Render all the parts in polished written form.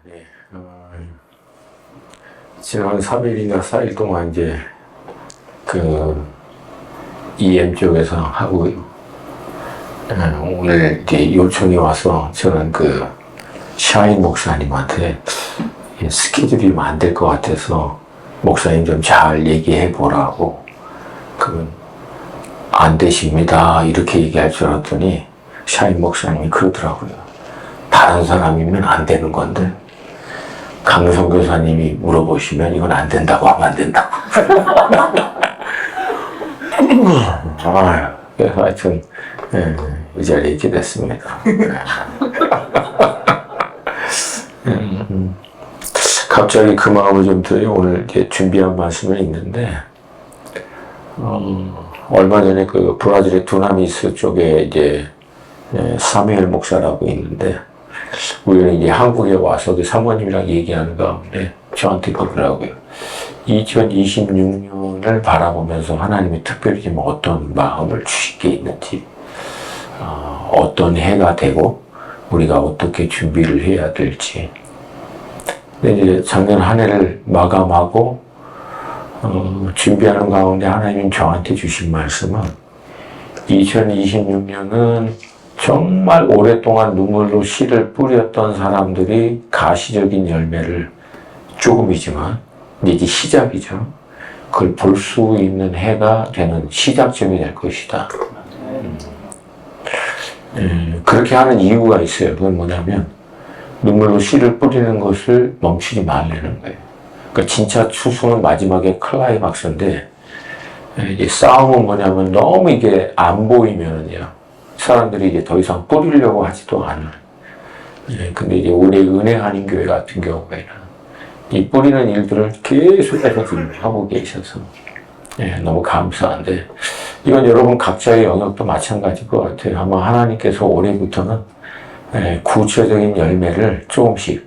네. 지난 3일이나 4일 동안 이제 EM 쪽에서 하고 오늘 이제 요청이 와서 저는 샤인 목사님한테 스케줄이 안 될 것 같아서 목사님 좀 잘 얘기해 보라고 안 되십니다 이렇게 얘기할 줄 알았더니 샤인 목사님이 그러더라고요. 다른 사람이면 안 되는 건데 강성 교사님이 물어보시면 이건 안 된다고 하면 안 된다고. 그래서 하여튼 이 자리에 있게 됐습니다. 갑자기 그 마음을 좀 들어요. 오늘 이제 준비한 말씀이 있는데 얼마 전에 브라질의 두나미스 쪽에 이제 사무엘 목사라고 있는데 우연히 이제 한국에 와서 사모님이랑 얘기하는 가운데 저한테 그러더라고요. 2026년을 바라보면서 하나님이 특별히 지금 어떤 마음을 주실 게 있는지, 어떤 해가 되고 우리가 어떻게 준비를 해야 될지. 근데 이제 작년 한 해를 마감하고 준비하는 가운데 하나님이 저한테 주신 말씀은 2026년은 정말 오랫동안 눈물로 씨를 뿌렸던 사람들이 가시적인 열매를 조금이지만 이제 시작이죠. 그걸 볼 수 있는 해가 되는 시작점이 될 것이다. 그렇게 하는 이유가 있어요. 그건 뭐냐면 눈물로 씨를 뿌리는 것을 멈추지 말라는 거예요. 그러니까 진짜 추수는 마지막에 클라이막스인데 이제 싸움은 뭐냐면 너무 이게 안 보이면요. 사람들이 이제 더 이상 뿌리려고 하지도 않아요. 근데 이제 우리 은혜 한인교회 같은 경우에는 이 뿌리는 일들을 계속해서 지금 하고 계셔서 너무 감사한데 이건 여러분 각자의 영역도 마찬가지일 것 같아요. 아마 하나님께서 올해부터는 구체적인 열매를 조금씩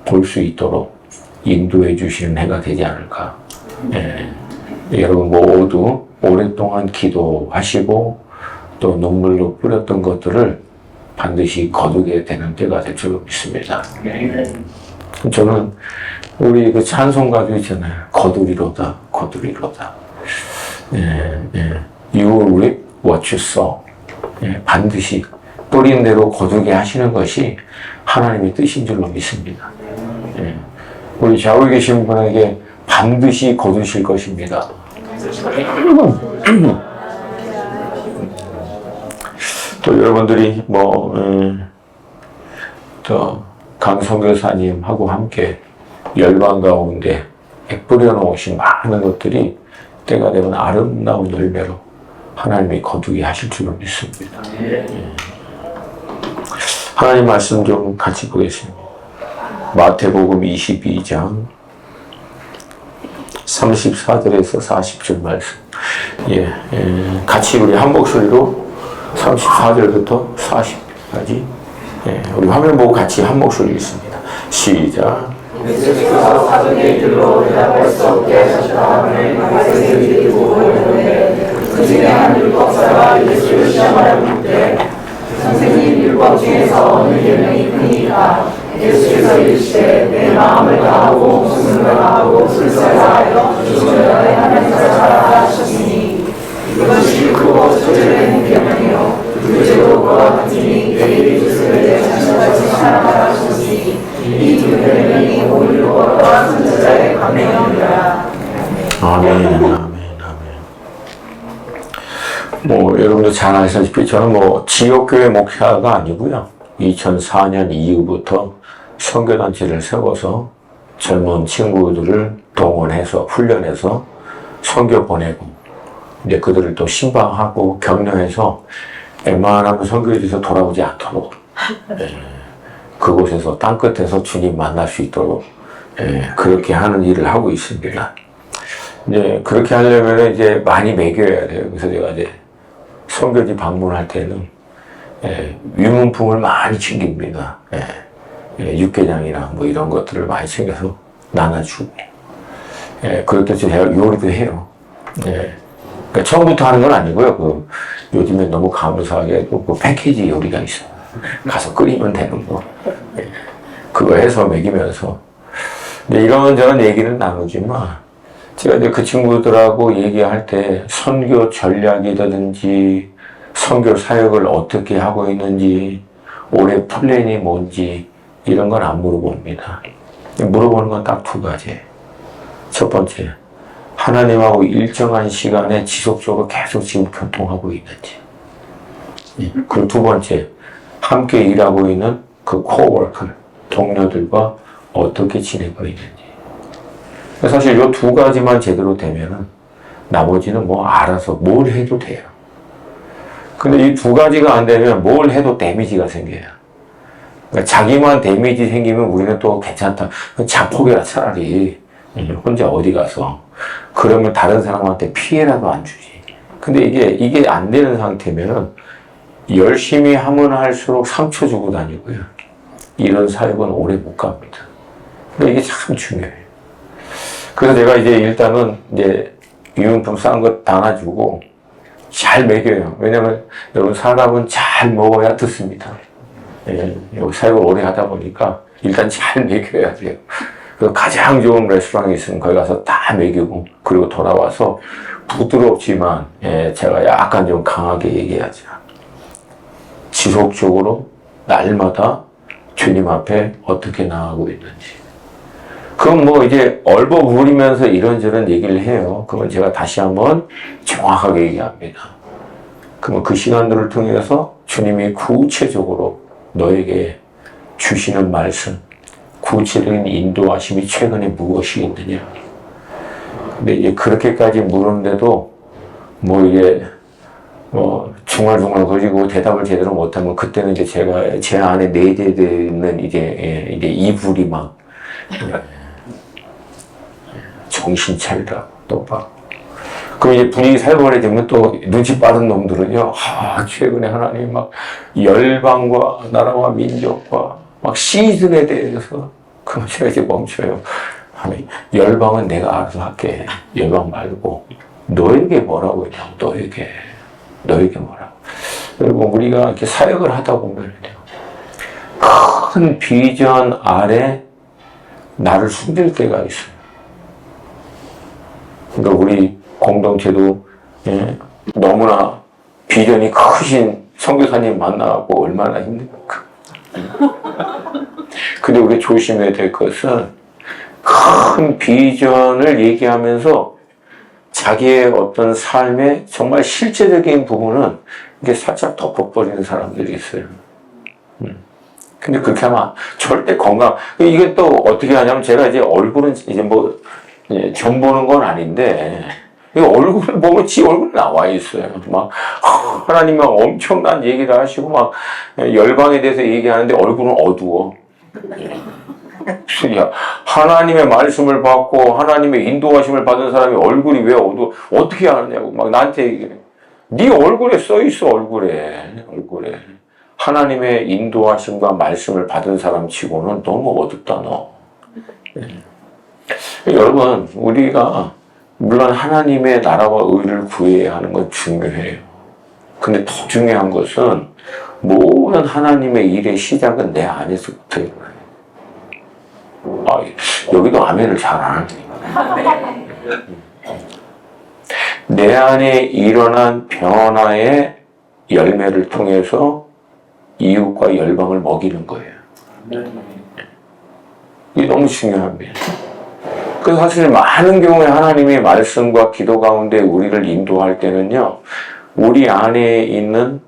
볼 수 있도록 인도해 주시는 해가 되지 않을까. 여러분 모두 오랫동안 기도하시고 또 눈물로 뿌렸던 것들을 반드시 거두게 되는 때가 될 줄 믿습니다. 저는 우리 찬송가도 있잖아요. 거두리로다, 거두리로다. You will reap what you sow. 반드시 뿌린 대로 거두게 하시는 것이 하나님의 뜻인 줄로 믿습니다. 우리 좌우에 계신 분에게 반드시 거두실 것입니다. 또 여러분들이 또 강성교사님하고 함께 열방 가운데 뿌려놓으신 많은 것들이 때가 되면 아름다운 열매로 하나님이 거두게 하실 줄로 믿습니다. 하나님 말씀 좀 같이 보겠습니다. 마태복음 22장 34절에서 40절 말씀. 같이 우리 한 목소리로 34절부터 40까지 우리 화면 보고 같이 한 목소리 읽습니다. 시작. 예수께서 사도의 길로 대답할 수 없게 하셨다. 말씀을 드리고 있는데 그 중에 한 율법사가 예수를 시험하여 묻되 선생님 율법 중에서 어느 계명이 크니까? 예수께서 이르시되 내 마음을 다하고 목숨을 다하고 불사를 다하여 주님을 하면서 살아라 하셨으니 이것이 크고 첫째는 계명이요 둘째로 그와 같으니 내일 주를 내 자신같이 살아라 하셨으니 이 두 계명이 온 율법과 선지자의 강령이라. 아멘, 아멘, 아멘. 여러분도 잘 아시다시피 저는 지역교회 목사가 아니고요. 2004년 이후부터 선교단체를 세워서 젊은 친구들을 동원해서 훈련해서 선교 보내고 이제 그들을 또 신방하고 격려해서 웬만하면 선교지에서 돌아오지 않도록 그곳에서 땅끝에서 주님 만날 수 있도록 그렇게 하는 일을 하고 있습니다. 이제 그렇게 하려면 이제 많이 먹여야 돼요. 그래서 제가 이제 선교지 방문할 때는 위문품을 많이 챙깁니다. 육개장이나 이런 것들을 많이 챙겨서 나눠주고 그렇게 제가 요리도 해요. 그러니까 처음부터 하는 건 아니고요. 요즘에 너무 감사하게 패키지 요리가 있어요. 가서 끓이면 되는 거. 그거 해서 먹이면서. 근데 이런저런 얘기는 나누지만, 제가 이제 그 친구들하고 얘기할 때 선교 전략이라든지, 선교 사역을 어떻게 하고 있는지, 올해 플랜이 뭔지, 이런 건 안 물어봅니다. 물어보는 건 딱 두 가지. 첫 번째, 하나님하고 일정한 시간에 지속적으로 계속 지금 교통하고 있는지. 그리고 두 번째, 함께 일하고 있는 그 코워커, 동료들과 어떻게 지내고 있는지. 사실 이 두 가지만 제대로 되면은 나머지는 뭐 알아서 뭘 해도 돼요. 근데 이 두 가지가 안 되면 뭘 해도 데미지가 생겨요. 그러니까 자기만 데미지 생기면 우리는 또 괜찮다. 자폭이라 차라리 혼자 어디 가서. 그러면 다른 사람한테 피해라도 안 주지. 근데 이게 안 되는 상태면은 열심히 하면 할수록 상처 주고 다니고요. 이런 사역은 오래 못 갑니다. 근데 이게 참 중요해요. 그래서 제가 이제 일단은 이제 유용품 싼 거 담아주고 잘 먹여요. 왜냐면 여러분 사람은 잘 먹어야 듣습니다. 예, 사역을 오래 하다 보니까 일단 잘 먹여야 돼요. 그래서 가장 좋은 레스토랑이 있으면 거기 가서 다 먹이고 그리고 돌아와서 부드럽지만 제가 약간 좀 강하게 얘기하죠. 지속적으로 날마다 주님 앞에 어떻게 나아가고 있는지. 그럼 뭐 이제 얼버무리면서 이런저런 얘기를 해요. 그건 제가 다시 한번 정확하게 얘기합니다. 그러면 그 시간들을 통해서 주님이 구체적으로 너에게 주시는 말씀, 구체적인 인도하심이 최근에 무엇이 있느냐. 근데 이제 그렇게까지 물었는데도 뭐 이게 뭐 중얼중얼 거리고 대답을 제대로 못하면 그때는 이제 제가 제 안에 내재되는 이제 이불이 막 정신 차리라 또 막. 그럼 이제 분위기 살벌해지면 또 눈치 빠른 놈들은요, 최근에 하나님 막 열방과 나라와 민족과 막 시즌에 대해서. 그럼 제가 이제 멈춰요. 하나님, 열방은 내가 알아서 할게. 열방 말고 너에게 뭐라고 했냐고. 너에게 뭐라고. 여러분, 우리가 이렇게 사역을 하다 보면요, 큰 비전 아래 나를 숨길 때가 있어요. 그러니까 우리 공동체도 너무나 비전이 크신 선교사님 만나고 얼마나 힘듭니까? 근데 우리 조심해야 될 것은 큰 비전을 얘기하면서 자기의 어떤 삶의 정말 실제적인 부분은 이게 살짝 덮어버리는 사람들이 있어요. 근데 그렇게 하면 절대 건강, 이게 또 어떻게 하냐면 제가 이제 얼굴은 이제 뭐, 점 보는 건 아닌데, 얼굴을 보면 지 얼굴 나와 있어요. 막, 하나님 막 엄청난 얘기를 하시고 막, 열방에 대해서 얘기하는데 얼굴은 어두워. 하나님의 말씀을 받고 하나님의 인도하심을 받은 사람이 얼굴이 왜 어두워? 어떻게 하느냐고 막 나한테 얘기해. 네 얼굴에 써 있어, 얼굴에. 하나님의 인도하심과 말씀을 받은 사람 치고는 너무 어둡다, 너. 여러분, 우리가 물론 하나님의 나라와 의를 구해야 하는 건 중요해요. 근데 더 중요한 것은 모든 하나님의 일의 시작은 내 안에서부터 일어나요. 여기도 아멘을 잘 안 하네. 내 안에 일어난 변화의 열매를 통해서 이웃과 열방을 먹이는 거예요. 이게 너무 중요합니다. 그래서 사실 많은 경우에 하나님의 말씀과 기도 가운데 우리를 인도할 때는요, 우리 안에 있는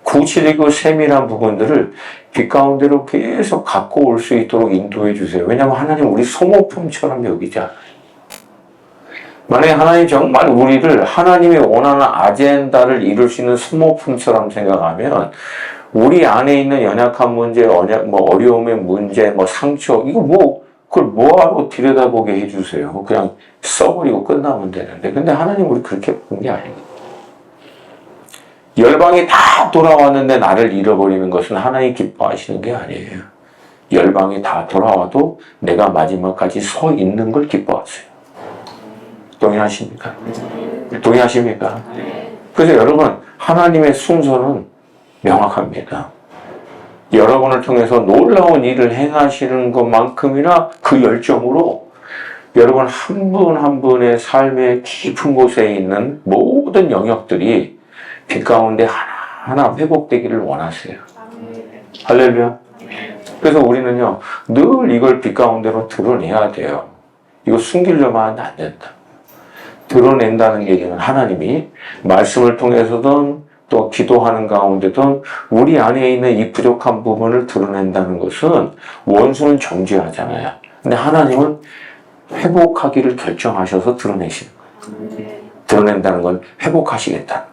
구체적이고 세밀한 부분들을 빛 가운데로 계속 갖고 올 수 있도록 인도해 주세요. 왜냐하면 하나님 우리 소모품처럼 여기잖아요. 만약에 하나님 정말 우리를 하나님이 원하는 아젠다를 이룰 수 있는 소모품처럼 생각하면 우리 안에 있는 연약한 문제, 어려움의 문제, 상처, 그걸 뭐하러 들여다보게 해주세요. 그냥 써버리고 끝나면 되는데. 근데 하나님 우리 그렇게 보는 게 아니거든요. 열방이 다 돌아왔는데 나를 잃어버리는 것은 하나님 기뻐하시는 게 아니에요. 열방이 다 돌아와도 내가 마지막까지 서 있는 걸 기뻐하세요. 동의하십니까? 동의하십니까? 그래서 여러분, 하나님의 순서는 명확합니다. 여러분을 통해서 놀라운 일을 행하시는 것만큼이나 그 열정으로 여러분 한 분 한 분의 삶의 깊은 곳에 있는 모든 영역들이 빛 가운데 하나하나 회복되기를 원하세요. 할렐루야. 그래서 우리는요, 늘 이걸 빛 가운데로 드러내야 돼요. 이거 숨기려면 안 된다. 드러낸다는 얘기는 하나님이 말씀을 통해서든 또 기도하는 가운데든 우리 안에 있는 이 부족한 부분을 드러낸다는 것은 원수는 정죄하잖아요. 근데 하나님은 회복하기를 결정하셔서 드러내시는 거예요. 드러낸다는 건 회복하시겠다.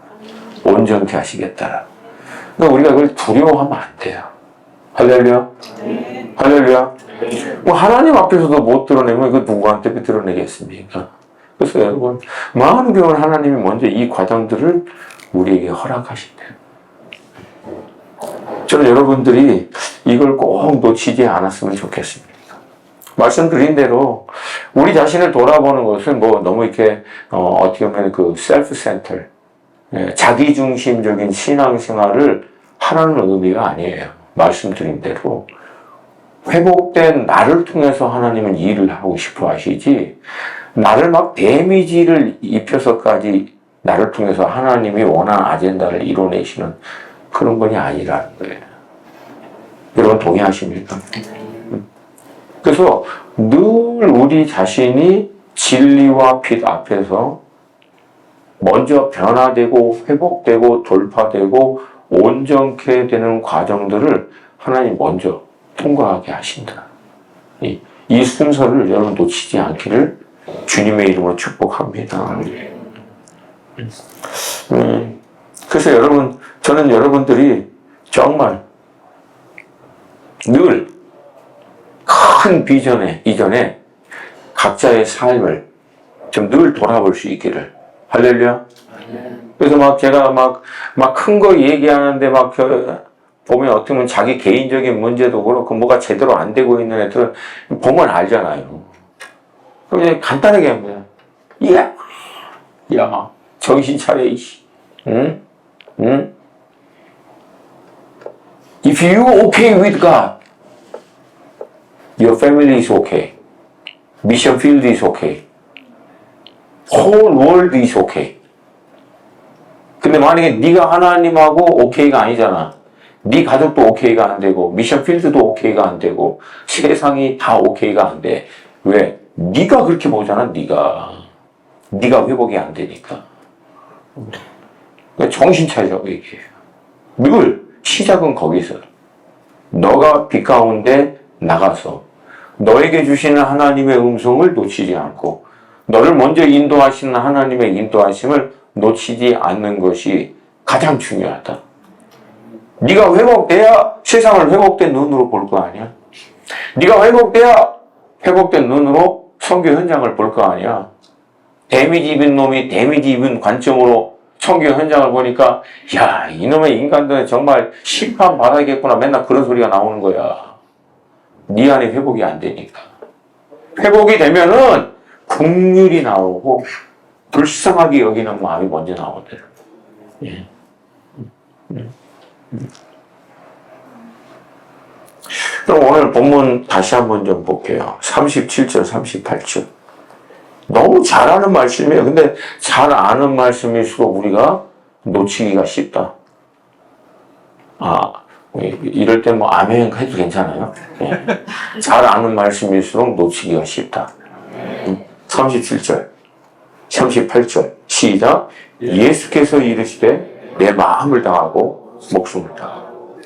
온전케 하시겠다. 그러니까 우리가 그걸 두려워하면 안 돼요. 할렐루야. 할렐루야. 뭐 하나님 앞에서도 못 드러내면 이거 누구한테 드러내겠습니까? 그래서 여러분, 많은 경우는 하나님이 먼저 이 과정들을 우리에게 허락하신대요. 저는 여러분들이 이걸 꼭 놓치지 않았으면 좋겠습니다. 말씀드린 대로 우리 자신을 돌아보는 것은 뭐 너무 이렇게 어떻게 보면 그 셀프 센터, 자기중심적인 신앙생활을 하라는 의미가 아니에요. 말씀드린 대로 회복된 나를 통해서 하나님은 일을 하고 싶어 하시지, 나를 막 데미지를 입혀서까지 나를 통해서 하나님이 원하는 아젠다를 이뤄내시는 그런 분이 아니라는 거예요. 여러분 동의하십니까? 그래서 늘 우리 자신이 진리와 빛 앞에서 먼저 변화되고 회복되고 돌파되고 온전케 되는 과정들을 하나님 먼저 통과하게 하신다. 이 순서를 여러분 놓치지 않기를 주님의 이름으로 축복합니다. 그래서 여러분, 저는 여러분들이 정말 늘 큰 비전에 이전에 각자의 삶을 좀 늘 돌아볼 수 있기를. 할렐루야. 그래서 막 제가 막 큰 거 얘기하는데 막 보면 어떻게 보면 자기 개인적인 문제도 그렇고 뭐가 제대로 안 되고 있는 애들은 보면 알잖아요. 그냥 간단하게 합니다. 야, 정신 차려, 이씨. 응? If you okay with God, your family is okay. Mission field is okay. Whole world is okay. 근데 만약에 네가 하나님하고 오케이가 아니잖아. 네 가족도 오케이가 안 되고 미션 필드도 오케이가 안 되고 세상이 다 오케이가 안 돼. 왜? 네가 그렇게 보잖아. 네가 회복이 안 되니까. 정신 차리라고 얘기해요. 늘 시작은 거기서. 너가 빛 가운데 나가서 너에게 주시는 하나님의 음성을 놓치지 않고 너를 먼저 인도하시는 하나님의 인도하심을 놓치지 않는 것이 가장 중요하다. 네가 회복돼야 세상을 회복된 눈으로 볼 거 아니야. 네가 회복돼야 회복된 눈으로 선교 현장을 볼 거 아니야. 데미지 입은 놈이 데미지 입은 관점으로 선교 현장을 보니까 야, 이놈의 인간들은 정말 심판받아야겠구나. 맨날 그런 소리가 나오는 거야. 네 안에 회복이 안 되니까. 회복이 되면은 긍휼이 나오고 불쌍하게 여기는 마음이 먼저 나오더라고요. 예. 그럼 오늘 본문 다시 한번 좀 볼게요. 37절, 38절. 너무 잘하는 말씀이에요. 근데 잘 아는 말씀일수록 우리가 놓치기가 쉽다. 이럴 때 뭐 아멘 해도 괜찮아요. 네. 잘 아는 말씀일수록 놓치기가 쉽다. 37절, 38절 시작. 예수께서 이르시되 내 마음을 다하고 목숨을 다하고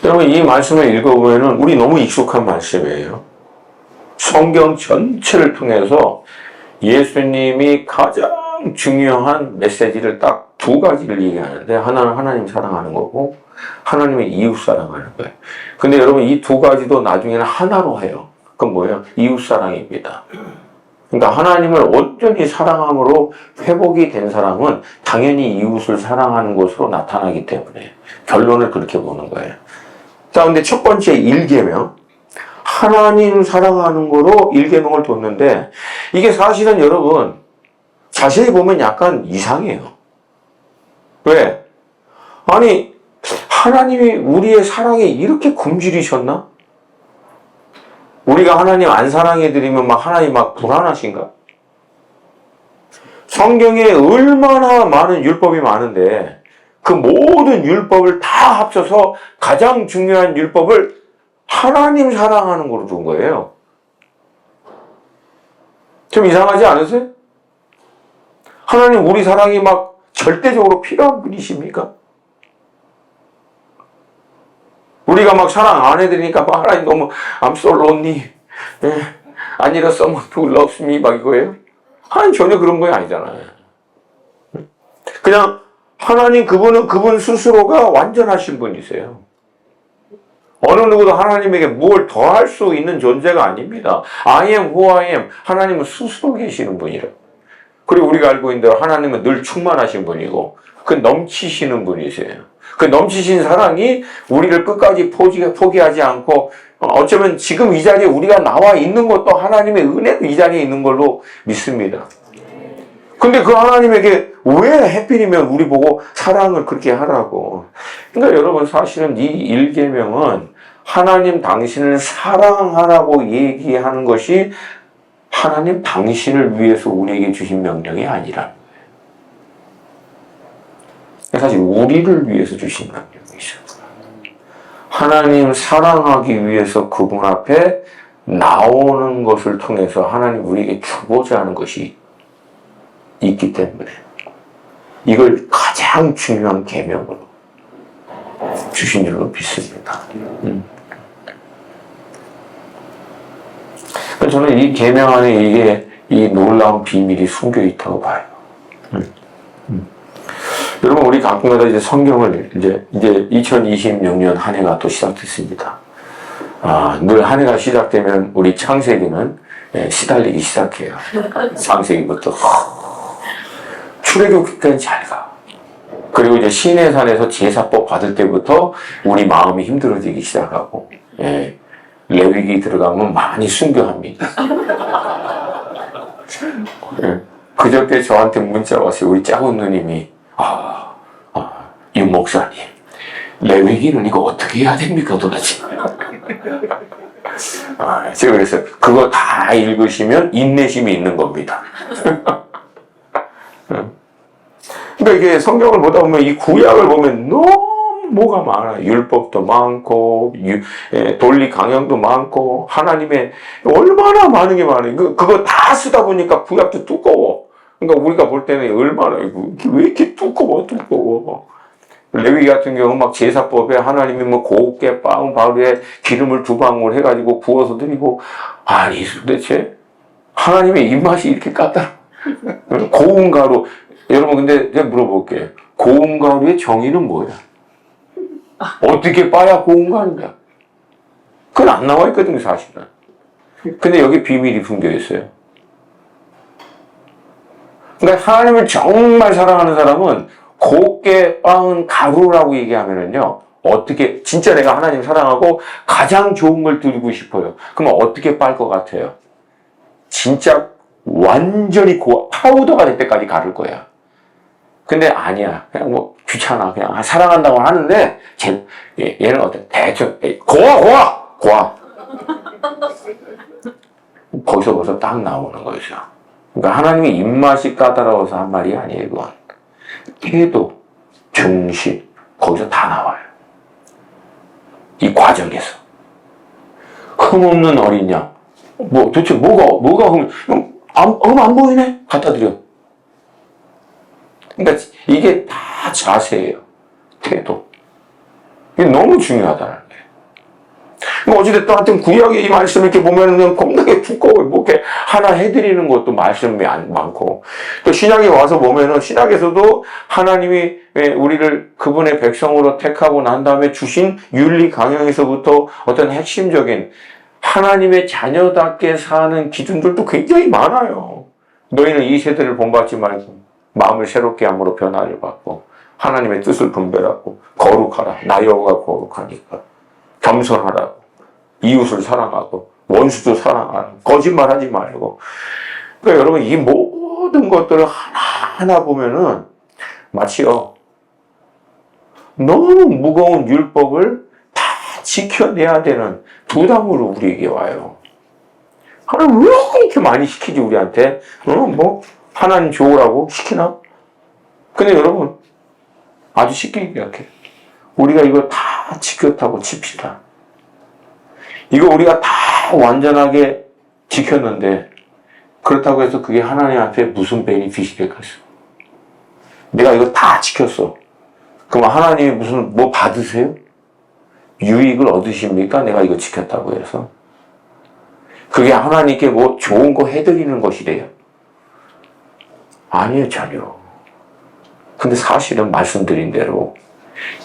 여러분 이 말씀을 읽어보면 우리 너무 익숙한 말씀이에요. 성경 전체를 통해서 예수님이 가장 중요한 메시지를 딱 두 가지를 얘기하는데 하나는 하나님 사랑하는 거고 하나님의 이웃 사랑하는 거예요. 근데 여러분 이 두 가지도 나중에는 하나로 해요. 그건 뭐예요? 이웃 사랑입니다. 그러니까 하나님을 온전히 사랑함으로 회복이 된 사람은 당연히 이웃을 사랑하는 것으로 나타나기 때문에 결론을 그렇게 보는 거예요. 자, 근데 첫 번째 1계명 하나님 사랑하는 거로 일계명을 뒀는데 이게 사실은 여러분 자세히 보면 약간 이상해요. 왜? 아니 하나님이 우리의 사랑에 이렇게 굶주리셨나? 우리가 하나님 안 사랑해드리면 막 하나님 막 불안하신가? 성경에 얼마나 많은 율법이 많은데 그 모든 율법을 다 합쳐서 가장 중요한 율법을 하나님 사랑하는 거로 둔 거예요. 좀 이상하지 않으세요? 하나님 우리 사랑이 막 절대적으로 필요한 분이십니까? 우리가 막 사랑 안 해드리니까 막 하나님 너무 I'm so lonely. I need someone who loves me 막 이거예요? 하나님 전혀 그런 거 아니잖아요. 그냥 하나님 그분은 그분 스스로가 완전하신 분이세요. 어느 누구도 하나님에게 뭘 더 할 수 있는 존재가 아닙니다. I am who I am. 하나님은 스스로 계시는 분이라. 그리고 우리가 알고 있는 대로 하나님은 늘 충만하신 분이고 그 넘치시는 분이세요. 그 넘치신 사랑이 우리를 끝까지 포기하지 않고 어쩌면 지금 이 자리에 우리가 나와 있는 것도 하나님의 은혜로 이 자리에 있는 걸로 믿습니다. 근데 그 하나님에게 왜 하필이면 우리 보고 사랑을 그렇게 하라고. 그러니까 여러분 사실은 이 일계명은 하나님 당신을 사랑하라고 얘기하는 것이 하나님 당신을 위해서 우리에게 주신 명령이 아니라 사실 우리를 위해서 주신 명령이죠. 하나님 사랑하기 위해서 그분 앞에 나오는 것을 통해서 하나님 우리에게 주고자 하는 것이 있기 때문에 이걸 가장 중요한 계명으로 주신 줄로 믿습니다. 저는 이 계명 안에 이게 이 놀라운 비밀이 숨겨 있다고 봐요. 여러분 우리 가끔가다 이제 성경을 이제 2026년 한 해가 또 시작됐습니다. 늘 한 해가 시작되면 우리 창세기는 시달리기 시작해요. 창세기부터 출애굽기까지 잘 가. 그리고 이제 시내산에서 제사법 받을 때부터 우리 마음이 힘들어지기 시작하고, 레위기 들어가면 많이 순교합니다. 그저께 저한테 문자 왔어요. 우리 작은 누님이 유 목사님, 레위기는 이거 어떻게 해야 됩니까 도대체? 제가 그랬어요. 그거 다 읽으시면 인내심이 있는 겁니다. 그러니까 이게 성경을 보다 보면 이 구약을 보면 너무 뭐가 많아요. 율법도 많고, 논리 강령도 많고, 하나님의 얼마나 많은 게 많아요. 그거 다 쓰다 보니까 구약도 두꺼워. 그러니까 우리가 볼 때는 얼마나, 왜 이렇게 두꺼워. 레위 같은 경우 막 제사법에 하나님이 뭐 곱게 빻은 밥에 기름을 2방울 해가지고 부어서 드리고, 아니, 도대체 하나님의 입맛이 이렇게 까다로워. 고운 가루. 여러분, 근데 제가 물어볼게요. 고운 가루의 정의는 뭐야? 어떻게 빠야 고운 가루냐? 그건 안 나와 있거든요, 사실은. 근데 여기 비밀이 숨겨 있어요. 그러니까 하나님을 정말 사랑하는 사람은 곱게 빻은 가루라고 얘기하면은요, 어떻게, 진짜 내가 하나님 사랑하고 가장 좋은 걸 드리고 싶어요. 그러면 어떻게 빻을 것 같아요? 진짜 완전히 파우더가 될 때까지 가를 거야. 근데 아니야. 그냥 뭐 귀찮아. 그냥 사랑한다고 하는데 얘는 어때? 대충 고와. 거기서 벌써 딱 나오는 거죠. 그러니까 하나님의 입맛이 까다로워서 한 말이 아니에요. 그건 태도, 중심 거기서 다 나와요. 이 과정에서 흠없는 어린 양. 뭐 도대체 뭐가 안 보이네? 갖다 드려. 그러니까 이게 다 자세예요. 태도. 이게 너무 중요하다는 거예요. 그러니까 어찌됐든 하여튼 구약의 이 말씀을 이렇게 보면은 겁나게 두꺼워요. 뭐 이렇게 하나 해드리는 것도 말씀이 많고. 또 신약에 와서 보면은 신약에서도 하나님이 우리를 그분의 백성으로 택하고 난 다음에 주신 윤리 강령에서부터 어떤 핵심적인 하나님의 자녀답게 사는 기준들도 굉장히 많아요. 너희는 이 세대를 본받지 말고 마음을 새롭게 함으로 변화를 받고 하나님의 뜻을 분별하고 거룩하라. 나 여호와가 거룩하니까 겸손하라고. 이웃을 사랑하고 원수도 사랑하고 거짓말하지 말고. 그러니까 여러분 이 모든 것들을 하나하나 보면은 마치요 너무 무거운 율법을 다 지켜내야 되는 부담으로 우리에게 와요. 하나님 왜 이렇게 많이 시키지 우리한테? 뭐 하나님 좋으라고 시키나? 근데 여러분 아주 쉽게 얘기할게요. 우리가 이거 다 지켰다고 칩시다. 이거 우리가 다 완전하게 지켰는데 그렇다고 해서 그게 하나님한테 무슨 베니핏이 될까요? 내가 이거 다 지켰어. 그럼 하나님이 무슨 뭐 받으세요? 유익을 얻으십니까? 내가 이거 지켰다고 해서. 그게 하나님께 뭐 좋은 거 해드리는 것이래요? 아니에요, 전혀. 근데 사실은 말씀드린 대로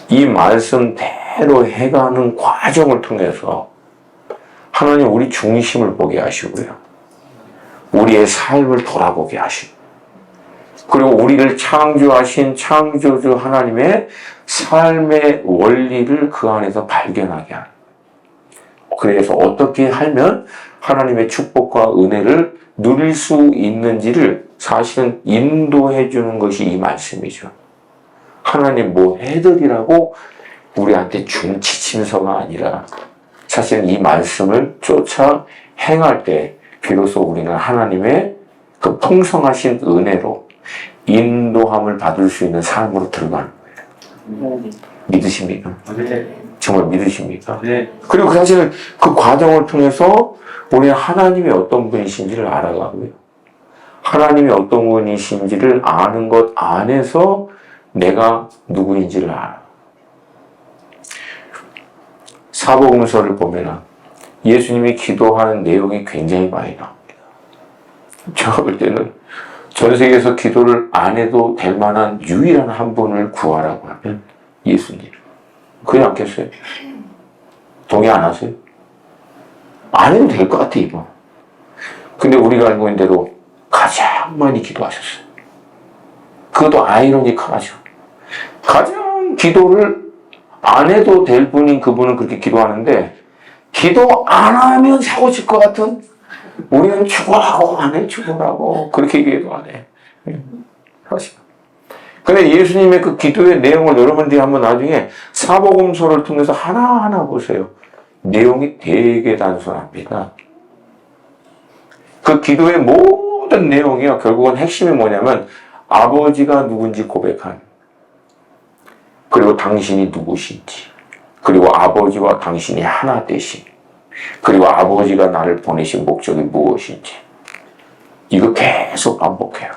이 말씀대로 해가는 과정을 통해서 하나님 우리 중심을 보게 하시고요. 우리의 삶을 돌아보게 하시고 그리고 우리를 창조하신 창조주 하나님의 삶의 원리를 그 안에서 발견하게 하는. 그래서 어떻게 하면 하나님의 축복과 은혜를 누릴 수 있는지를 사실은 인도해 주는 것이 이 말씀이죠. 하나님 뭐 해드리라고 우리한테 준 지침서가 아니라 사실은 이 말씀을 쫓아 행할 때 비로소 우리는 하나님의 그 풍성하신 은혜로 인도함을 받을 수 있는 삶으로 들어가는 거예요. 믿으십니까? 네. 정말 믿으십니까? 네. 그리고 사실은 그 과정을 통해서 우리는 하나님이 어떤 분이신지를 알아가고요. 하나님이 어떤 분이신지를 아는 것 안에서 내가 누구인지를 알아. 사복음서를 보면 예수님이 기도하는 내용이 굉장히 많이 나옵니다. 제가 볼 때는 전 세계에서 기도를 안 해도 될 만한 유일한 한 분을 구하라고 하면 예수님. 그렇지 않겠어요? 동의 안 하세요? 안 해도 될 것 같아, 이거. 근데 우리가 알고 있는 대로 가장 많이 기도하셨어요. 그것도 아이러니컬하죠. 가장 기도를 안 해도 될 분인 그분은 그렇게 기도하는데 기도 안 하면 사고 칠 것 같은 우리는 죽으라고 안 해, 죽으라고 그렇게 얘기해도 안 해. 사실. 근데 예수님의 그 기도의 내용을 여러분들이 한번 나중에 사복음서를 통해서 하나하나 보세요. 내용이 되게 단순합니다. 그 기도의 모든 내용이요. 결국은 핵심이 뭐냐면 아버지가 누군지 고백한 그리고 당신이 누구신지 그리고 아버지와 당신이 하나 되신 그리고 아버지가 나를 보내신 목적이 무엇인지 이거 계속 반복해요.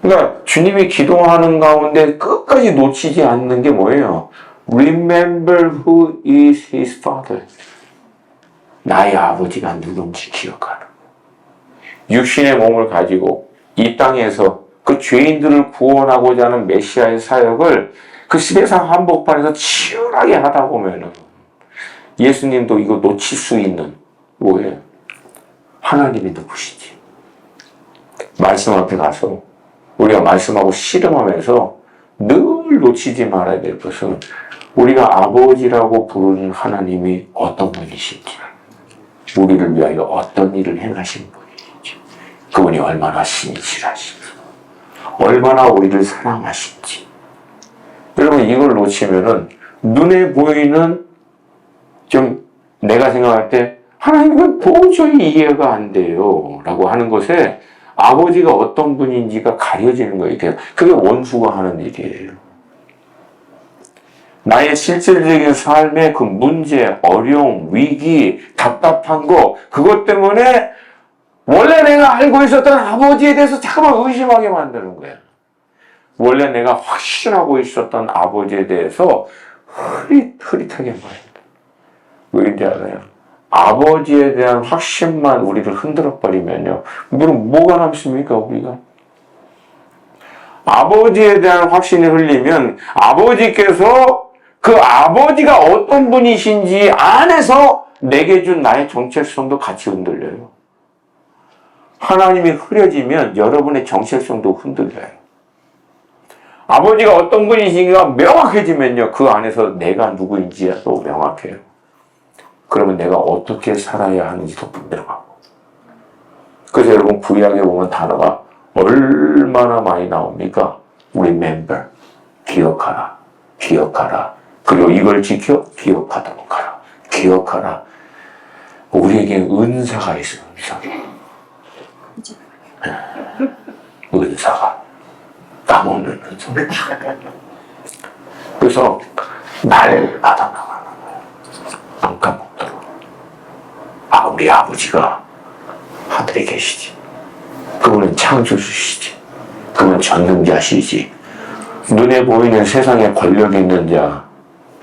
그러니까 주님이 기도하는 가운데 끝까지 놓치지 않는 게 뭐예요? Remember who is his father. 나의 아버지가 누군지 기억하는. 육신의 몸을 가지고 이 땅에서 그 죄인들을 구원하고자 하는 메시아의 사역을 그 세상 한복판에서 치열하게 하다 보면은 예수님도 이거 놓칠 수 있는 뭐예요? 하나님이 누구시지? 말씀 앞에 가서 우리가 말씀하고 씨름하면서 늘 놓치지 말아야 될 것은 우리가 아버지라고 부르는 하나님이 어떤 분이신지 우리를 위하여 어떤 일을 행하신 분이신지 그분이 얼마나 신실하신지 얼마나 우리를 사랑하신지 여러분 이걸 놓치면은 눈에 보이는 좀 내가 생각할 때 하나님은 도저히 이해가 안 돼요 라고 하는 것에 아버지가 어떤 분인지가 가려지는 거예요. 그게 원수가 하는 일이에요. 나의 실질적인 삶의 그 문제, 어려움, 위기, 답답한 거 그것 때문에 원래 내가 알고 있었던 아버지에 대해서 자꾸만 의심하게 만드는 거예요. 원래 내가 확신하고 있었던 아버지에 대해서 흐릿하게 말합니다. 왜인지 알아요? 아버지에 대한 확신만 우리를 흔들어 버리면요. 그럼 뭐가 남습니까, 우리가? 아버지에 대한 확신이 흘리면 아버지께서 그 아버지가 어떤 분이신지 안에서 내게 준 나의 정체성도 같이 흔들려요. 하나님이 흐려지면 여러분의 정체성도 흔들려요. 아버지가 어떤 분이신지가 명확해지면요. 그 안에서 내가 누구인지도 명확해요. 그러면 내가 어떻게 살아야 하는지도 분명하고. 그래서 여러분 구약에 보면 단어가 얼마나 많이 나옵니까? Remember, 기억하라, 기억하라. 그리고 이걸 지켜 기억하도록 하라, 기억하라. 우리에게 은사가 있어요. 은사가 까먹는 은사. 그래서 날마다 나가는 거예요. 안 까먹도록. 아, 우리 아버지가 하늘에 계시지. 그분은 창조주시지. 그분은 전능자시지. 눈에 보이는 세상에 권력 있는 자,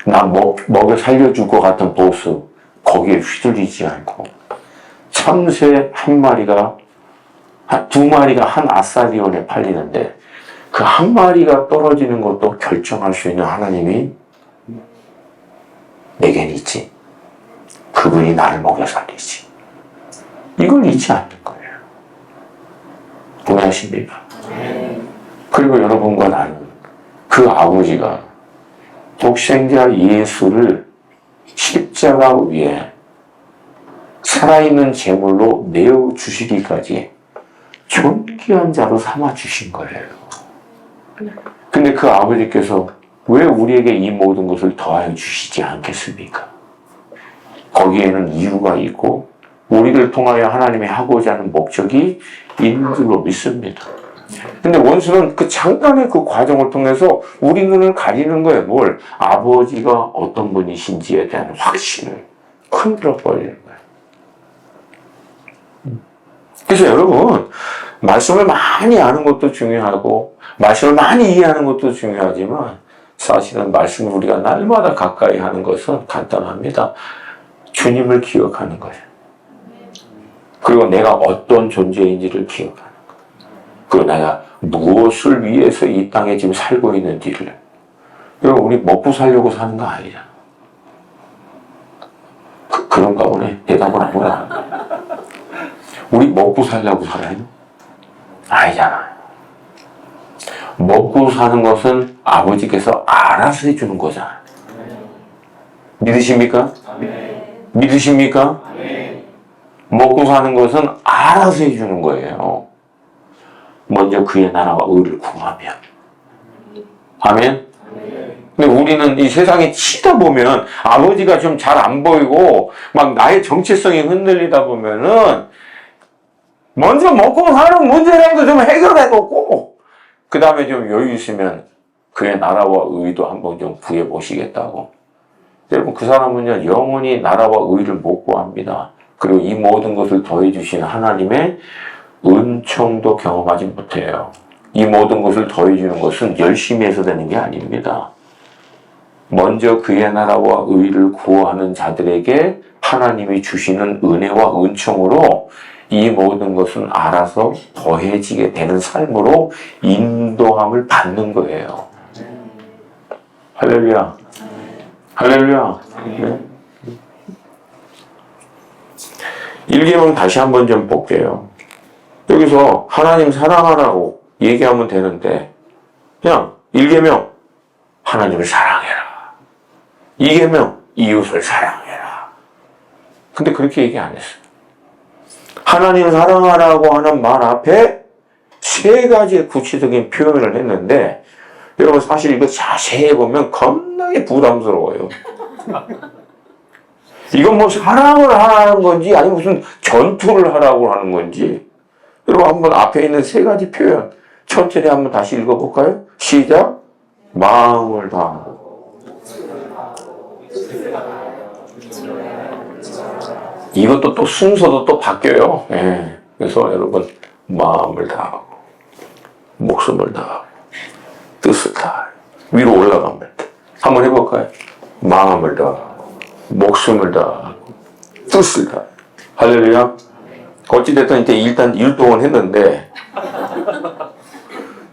나 먹여 살려줄 것 같은 보스, 거기에 휘둘리지 않고 참새 한 마리가, 두 마리가 한 아사리온에 팔리는데 그 한 마리가 떨어지는 것도 결정할 수 있는 하나님이 내겐 있지. 그분이 나를 먹여 살리지. 이걸 잊지 않는 거예요. 동의하십니까? 그리고 여러분과 나는 그 아버지가 독생자 예수를 십자가 위에 살아있는 제물로 내어주시기까지 존귀한 자로 삼아주신 거예요. 근데 그 아버지께서 왜 우리에게 이 모든 것을 더하여 주시지 않겠습니까? 거기에는 이유가 있고 우리를 통하여 하나님이 하고자 하는 목적이 있는 줄로 믿습니다. 근데 원수는 그 잠깐의 그 과정을 통해서 우리 눈을 가리는 거예요. 뭘? 아버지가 어떤 분이신지에 대한 확신을 흔들어 버리는 거예요. 그래서 여러분, 말씀을 많이 아는 것도 중요하고 말씀을 많이 이해하는 것도 중요하지만 사실은 말씀을 우리가 날마다 가까이 하는 것은 간단합니다. 주님을 기억하는 거예요. 그리고 내가 어떤 존재인지를 기억하는 거예요. 그리고 내가 무엇을 위해서 이 땅에 지금 살고 있는지를. 여러분, 우리 먹고 살려고 사는 거 아니잖아. 그런가 보네. 대답을 안 보나. 우리 먹고 살려고 살아요? 아니잖아요. 먹고 사는 것은 아버지께서 알아서 해주는 거잖아요. 믿으십니까? 믿으십니까? 먹고 사는 것은 알아서 해주는 거예요. 먼저 그의 나라와 의를 구하면. 아멘? 근데 우리는 이 세상에 치다 보면 아버지가 좀 잘 안 보이고 막 나의 정체성이 흔들리다 보면은 먼저 먹고 사는 문제라도 좀 해결해 놓고 그 다음에 좀 여유 있으면 그의 나라와 의도 한번 좀 구해 보시겠다고. 여러분, 그 사람은요 영원히 나라와 의를 못 구합니다. 그리고 이 모든 것을 더해 주시는 하나님의 은총도 경험하지 못해요. 이 모든 것을 더해 주는 것은 열심히 해서 되는 게 아닙니다. 먼저 그의 나라와 의를 구하는 자들에게 하나님이 주시는 은혜와 은총으로 이 모든 것은 알아서 더해지게 되는 삶으로 인도함을 받는 거예요. 할렐루야. 할렐루야. 네. 1계명 다시 한번 좀 볼게요. 여기서 하나님 사랑하라고 얘기하면 되는데 그냥 1계명 하나님을 사랑해라. 2계명 이웃을 사랑해라. 근데 그렇게 얘기 안 했어요. 하나님 사랑하라고 하는 말 앞에 세 가지의 구체적인 표현을 했는데 여러분 사실 이거 자세히 보면 겁나게 부담스러워요. 이건 뭐 사랑을 하라는 건지 아니면 무슨 전투를 하라고 하는 건지 여러분 한번 앞에 있는 세 가지 표현 천천히 한번 다시 읽어볼까요? 시작. 마음을 다하고 이것도 또 순서도 또 바뀌어요. 예. 그래서 여러분 마음을 다하고 목숨을 다하고 뜻을 다하고 위로 올라가면 한번 해볼까요? 마음을 다하고 목숨을 다하고 뜻을 다하고 할렐루야. 어찌됐든 이제 일단 율동을 했는데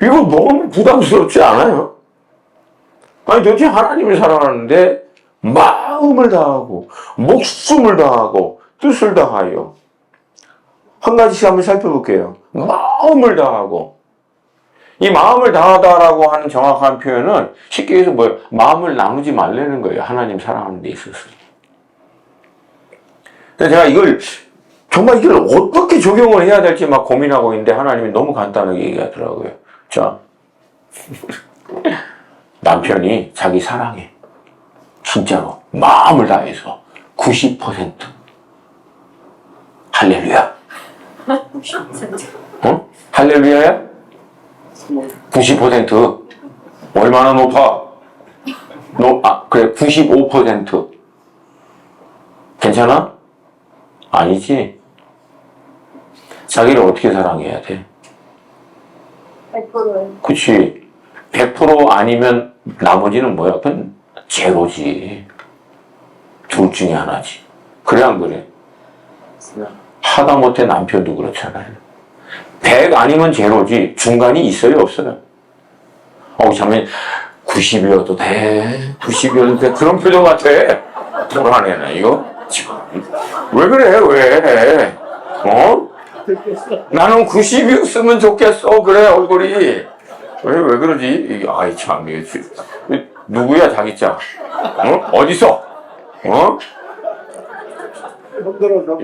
이거 너무 부담스럽지 않아요? 아니 도대체 하나님을 사랑하는데 마음을 다하고 목숨을 다하고 뜻을 다하여 한 가지씩 한번 살펴볼게요. 마음을 다하고 이 마음을 다하다라고 하는 정확한 표현은 쉽게 해서 뭐예요? 마음을 나누지 말라는 거예요. 하나님 사랑하는 데 있어서 근데 제가 정말 이걸 어떻게 적용을 해야 될지 막 고민하고 있는데 하나님이 너무 간단하게 얘기하더라고요. 자, 남편이 자기 사랑해. 진짜로. 마음을 다해서 90%. 할렐루야. 어? 할렐루야야? 90%. 얼마나 높아? 그래, 95%. 괜찮아? 아니지. 자기를 어떻게 사랑해야 돼? 100%요. 그치. 100% 아니면 나머지는 뭐야? 그건 제로지. 둘 중에 하나지. 그래, 안 그래? 하다못해 남편도 그렇잖아요. 100 아니면 제로지. 중간이 있어요, 없어요? 자면 90이어도 돼. 90이어도 돼. 그런 표정 같아. 불안해나, 이거? 왜 그래, 왜? 나는 90이었으면 좋겠어. 그래, 얼굴이. 왜 그러지? 아이, 참, 누구야, 자기자? 어디서?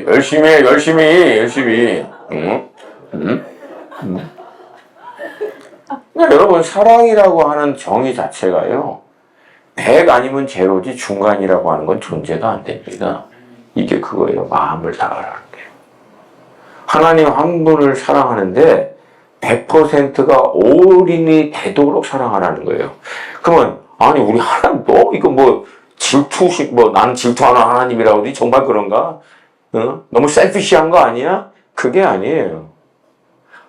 열심히 해, 열심히. 그러니까 여러분, 사랑이라고 하는 정의 자체가요, 100 아니면 제로지 중간이라고 하는 건 존재가 안 됩니다. 이게 그거예요. 마음을 다하라는 게. 하나님 한 분을 사랑하는데 100%가 올인이 되도록 사랑하라는 거예요. 그러면 아니 우리 하나님 이거 질투식 나는 질투하는 하나님이라고 하지 정말 그런가? 너무 셀피시한 거 아니야? 그게 아니에요.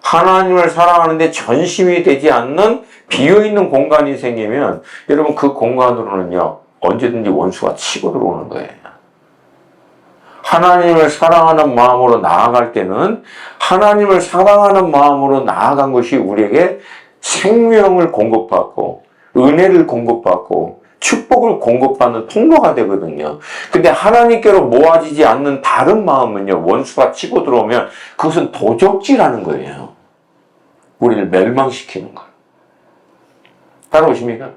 하나님을 사랑하는데 전심이 되지 않는 비어있는 공간이 생기면 여러분 그 공간으로는요 언제든지 원수가 치고 들어오는 거예요. 하나님을 사랑하는 마음으로 나아갈 때는 하나님을 사랑하는 마음으로 나아간 것이 우리에게 생명을 공급받고 은혜를 공급받고 축복을 공급받는 통로가 되거든요. 근데 하나님께로 모아지지 않는 다른 마음은요 원수가 치고 들어오면 그것은 도적질하는 거예요. 우리를 멸망시키는 거예요. 따라오십니까?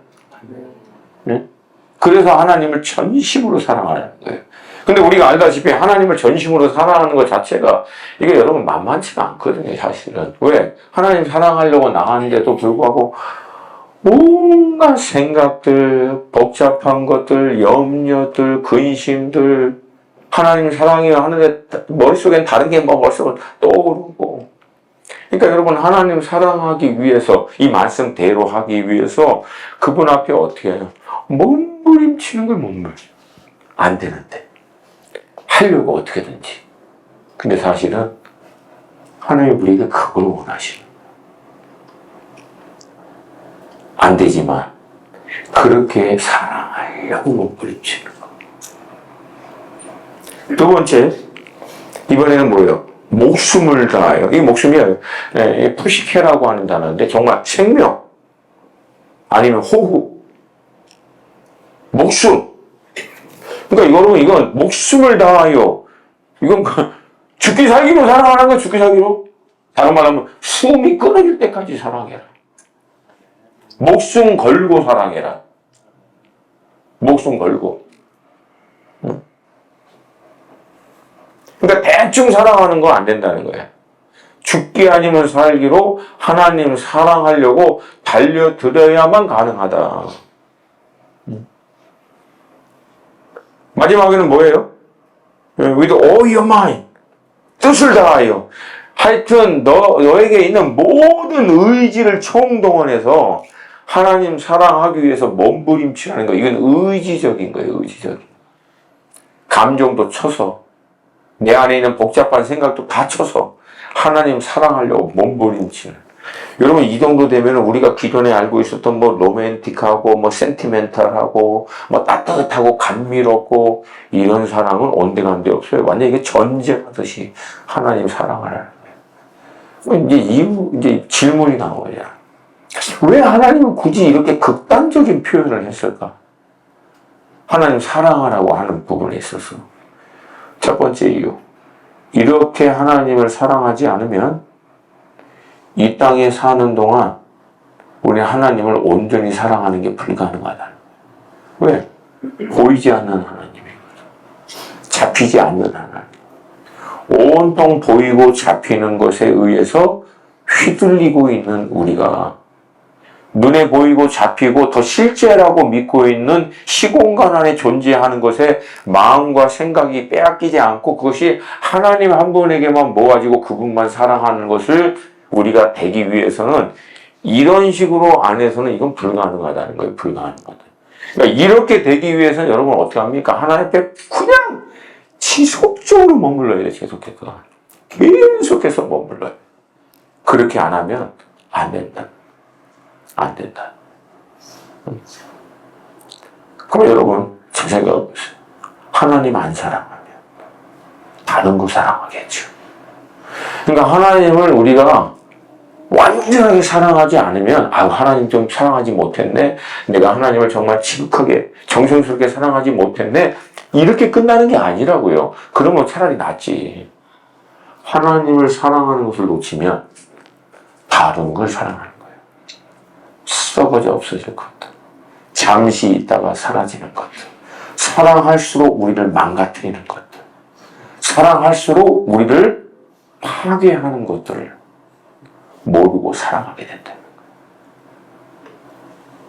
네? 그래서 하나님을 전심으로 사랑하는 거예요. 근데 우리가 알다시피 하나님을 전심으로 사랑하는 것 자체가 이게 여러분 만만치가 않거든요, 사실은. 왜? 하나님 사랑하려고 나가는데도 불구하고 온갖 생각들, 복잡한 것들, 염려들, 근심들, 하나님 사랑해요 하는데 머릿속엔 다른 게 벌써 떠오르고. 그러니까 여러분 하나님 사랑하기 위해서 이 말씀대로 하기 위해서 그분 앞에 어떻게 해요? 몸부림치는 걸 몸부림. 안 되는데. 하려고 어떻게든지. 근데 사실은 하나님 우리에게 그걸 원하시는. 안 되지만 그렇게 사랑하려고 몸부림치는 거. 두 번째, 이번에는 뭐예요? 목숨을 다하여. 이 목숨이요. 푸시케라고 하는 단어인데 정말 생명 아니면 호흡. 목숨. 그러니까 이건 목숨을 다하여. 이건 죽기 살기로 사랑하는 거야. 죽기 살기로. 다른 말하면 숨이 끊어질 때까지 사랑해라. 목숨 걸고 사랑해라. 목숨 걸고. 그러니까 대충 사랑하는 건 안 된다는 거야. 죽기 아니면 살기로 하나님 사랑하려고 달려들어야만 가능하다. 마지막에는 뭐예요? With all your mind. 뜻을 다하여. 하여튼 너에게 있는 모든 의지를 총동원해서 하나님 사랑하기 위해서 몸부림치라는 거. 이건 의지적인 거예요. 의지적인. 감정도 쳐서 내 안에 있는 복잡한 생각도 다 쳐서 하나님 사랑하려고 몸부림치는. 여러분 이 정도 되면 우리가 기존에 알고 있었던 로맨틱하고 센티멘탈하고 따뜻하고 감미롭고 이런 사랑은 온데간데 없어요. 완전 이게 전쟁하듯이 하나님 사랑하라는 거예요. 이제 질문이 나오잖아. 왜 하나님은 굳이 이렇게 극단적인 표현을 했을까? 하나님 사랑하라고 하는 부분에 있어서. 첫 번째 이유. 이렇게 하나님을 사랑하지 않으면 이 땅에 사는 동안 우리 하나님을 온전히 사랑하는 게 불가능하다. 왜? 보이지 않는 하나님이거든. 잡히지 않는 하나님. 온통 보이고 잡히는 것에 의해서 휘둘리고 있는 우리가 눈에 보이고 잡히고 더 실제라고 믿고 있는 시공간 안에 존재하는 것에 마음과 생각이 빼앗기지 않고 그것이 하나님 한 분에게만 모아지고 그분만 사랑하는 것을 우리가 되기 위해서는 이런 식으로 안에서는 이건 불가능하다는 거예요. 불가능하다. 그러니까 이렇게 되기 위해서는 여러분 어떻게 합니까? 하나님 앞에 그냥 지속적으로 머물러야 돼요. 계속해서 머물러요. 그렇게 안 하면 안 된다. 안 된다. 그럼 여러분 제 생각을 보세요. 하나님 안 사랑하면 다른 거 사랑하겠죠. 그러니까 하나님을 우리가 완전하게 사랑하지 않으면 하나님 좀 사랑하지 못했네. 내가 하나님을 정말 지극하게 정성스럽게 사랑하지 못했네. 이렇게 끝나는 게 아니라고요. 그러면 차라리 낫지. 하나님을 사랑하는 것을 놓치면 다른 걸 사랑하는 거예요. 썩어져 없어질 것들, 잠시 있다가 사라지는 것들, 사랑할수록 우리를 망가뜨리는 것들, 사랑할수록 우리를 파괴하는 것들을 모르고 사랑하게 된다는 거예요.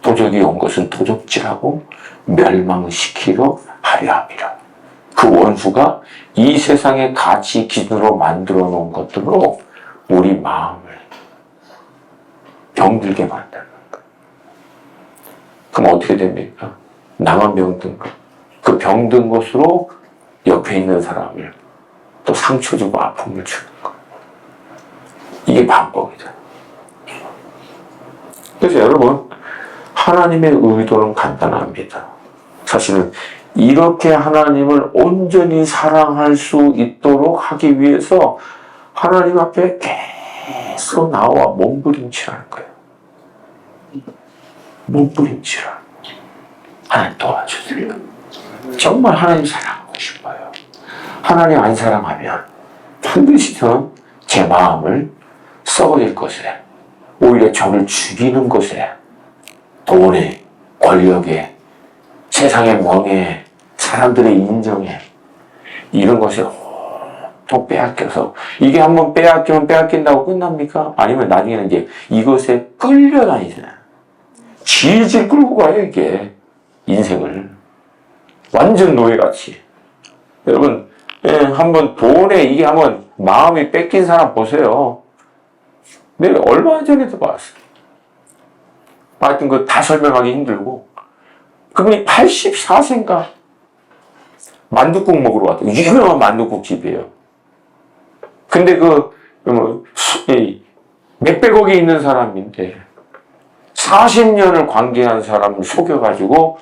도적이 온 것은 도적질하고 멸망시키려 하려 함이라. 그 원수가 이 세상의 가치 기준으로 만들어 놓은 것들로 우리 마음을 병들게 만드는 거예요. 그럼 어떻게 됩니까? 나만 병든 거. 그 병든 것으로 옆에 있는 사람을 또 상처 주고 아픔을 주는 거예요. 이게 반복이다. 그래서 여러분, 하나님의 의도는 간단합니다. 사실은 이렇게 하나님을 온전히 사랑할 수 있도록 하기 위해서 하나님 앞에 계속 나와 몸부림치라는 거예요. 몸부림치라. 하나님 도와주세요. 정말 하나님 사랑하고 싶어요. 하나님 안 사랑하면 반드시 저는 제 마음을 썩어질 것에, 오히려 저를 죽이는 것에, 돈에, 권력에, 세상의 명예에, 사람들의 인정에, 이런 것에 또 빼앗겨서, 이게 한번 빼앗기면 빼앗긴다고 끝납니까? 아니면 나중에는 이제 이것에 끌려다니잖아요. 질질 끌고 가요, 이게. 인생을. 완전 노예같이. 여러분, 한번 돈에 이게 한번 마음이 뺏긴 사람 보세요. 내가 얼마 전에도 봤어요. 하여튼 그 다 설명하기 힘들고. 그분이 84세인가? 만둣국 먹으러 왔대요. 유명한 만둣국 집이에요. 근데 몇백억이 있는 사람인데 40년을 관계한 사람을 속여가지고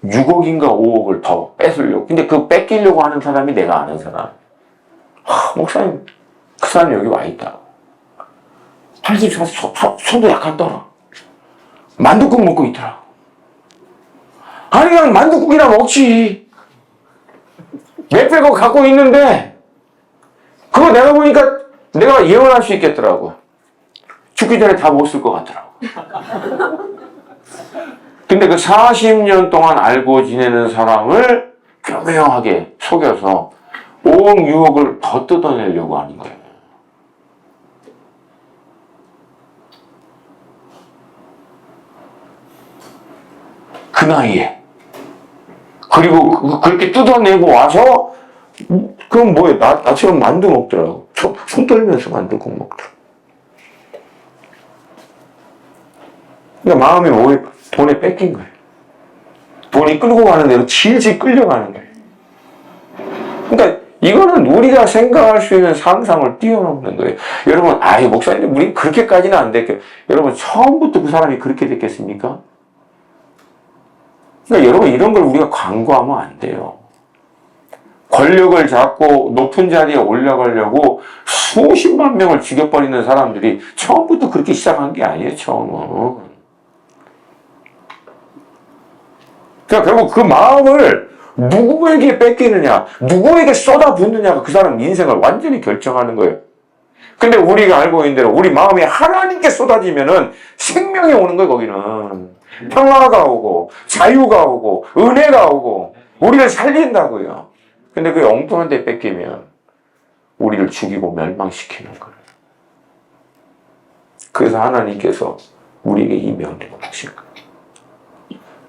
6억인가 5억을 더 뺏으려고. 근데 그 뺏기려고 하는 사람이 내가 아는 사람. 목사님, 그 사람이 여기 와 있다. 84세, 손도 약간 떨어. 만둣국 먹고 있더라. 아니, 그냥 만둣국이나 먹지. 몇백억 갖고 있는데, 그거 내가 보니까 내가 예언할 수 있겠더라고. 죽기 전에 다 못 쓸 것 같더라고. 근데 그 40년 동안 알고 지내는 사람을 교묘하게 속여서 5억, 6억을 더 뜯어내려고 하는 거예요. 그 나이에. 그리고 그렇게 뜯어내고 와서, 그럼 뭐예요? 나처럼 만두 먹더라고. 손 떨면서 만둣국 먹더라고. 그러니까 마음이 뭐에 돈에 뺏긴 거예요. 돈이 끌고 가는 대로 질질 끌려가는 거예요. 그러니까 이거는 우리가 생각할 수 있는 상상을 뛰어넘는 거예요. 여러분, 목사님, 우리 그렇게까지는 안 됐겠어요. 여러분, 처음부터 그 사람이 그렇게 됐겠습니까? 그러니까 여러분, 이런 걸 우리가 광고하면 안 돼요. 권력을 잡고 높은 자리에 올라가려고 수십만 명을 죽여버리는 사람들이 처음부터 그렇게 시작한 게 아니에요, 처음은. 그러니까 결국 그 마음을 누구에게 뺏기느냐, 누구에게 쏟아붓느냐가 그 사람 인생을 완전히 결정하는 거예요. 근데 우리가 알고 있는 대로 우리 마음이 하나님께 쏟아지면은 생명이 오는 거예요, 거기는. 평화가 오고, 자유가 오고, 은혜가 오고, 우리를 살린다고요. 근데 그게 엉뚱한 데 뺏기면 우리를 죽이고 멸망시키는 거예요. 그래서 하나님께서 우리에게 이 명령을 하신 거예요.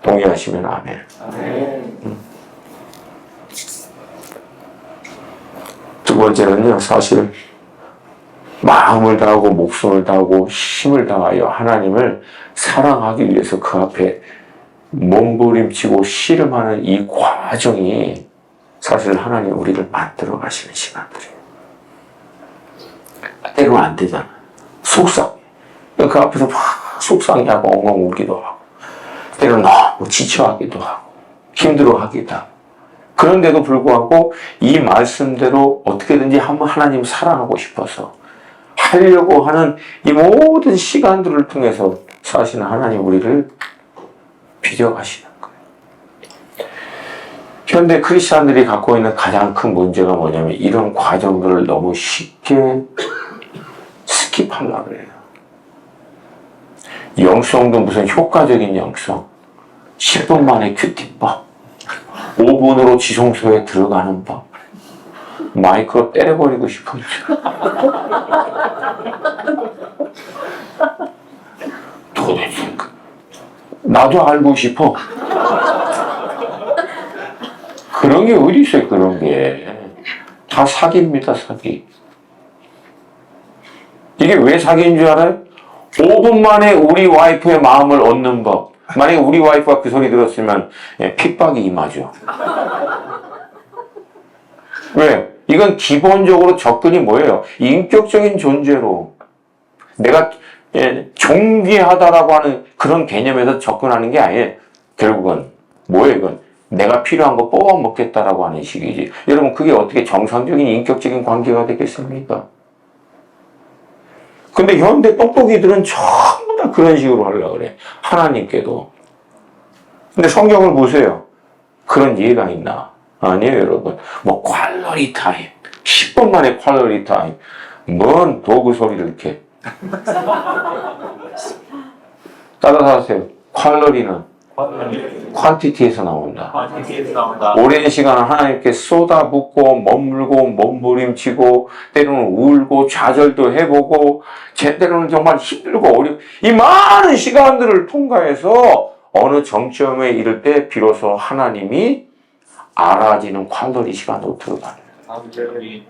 동의하시면 아멘. 두 번째는요, 사실 마음을 다하고 목숨을 다하고 힘을 다하여 하나님을 사랑하기 위해서 그 앞에 몸부림치고 씨름하는 이 과정이 사실 하나님 우리를 만들어 가시는 시간들이에요. 때로는 안 되잖아요. 속상해. 그 앞에서 막 속상해하고 엉엉 울기도 하고, 때로는 너무 지쳐하기도 하고, 힘들어하기도 하고. 그런데도 불구하고 이 말씀대로 어떻게든지 한번 하나님 사랑하고 싶어서 하려고 하는 이 모든 시간들을 통해서 사실 하나님 우리를 빚어가시는 거예요. 현대 크리스찬들이 갖고 있는 가장 큰 문제가 뭐냐면 이런 과정들을 너무 쉽게 스킵하려고 그래요. 영성도 무슨 효과적인 영성, 10분 만에 큐티법, 5분으로 지성소에 들어가는 법, 마이크로 때려버리고 싶어요. 도대체 나도 알고 싶어. 그런 게 어디 있어요? 그런 게 다 사기입니다. 사기. 이게 왜 사기인 줄 알아요? 5분 만에 우리 와이프의 마음을 얻는 법. 만약에 우리 와이프가 그 소리 들었으면 핍박이 임하죠. 왜? 이건 기본적으로 접근이 뭐예요? 인격적인 존재로 내가 존귀하다라고 하는 그런 개념에서 접근하는 게 아니에요. 결국은 뭐예요? 이건 내가 필요한 거 뽑아 먹겠다라고 하는 식이지. 여러분 그게 어떻게 정상적인 인격적인 관계가 되겠습니까? 근데 현대 똑똑이들은 전부 다 그런 식으로 하려고 그래. 하나님께도. 근데 성경을 보세요. 그런 예가 있나? 아니에요, 여러분. 뭐 퀄러리 타임. 10분 만에 퀄러리 타임. 뭔 도구 소리를 이렇게. 따라서 퀄러리는 퀀티티에서 나온다. 오랜 시간 하나님께 쏟아붓고 머물고 몸부림치고 때로는 울고 좌절도 해보고 때로는 정말 힘들고 어렵고 이 많은 시간들을 통과해서 어느 정점에 이를 때 비로소 하나님이 알아지는 퀄러리 시간으로 들어가는 거예요.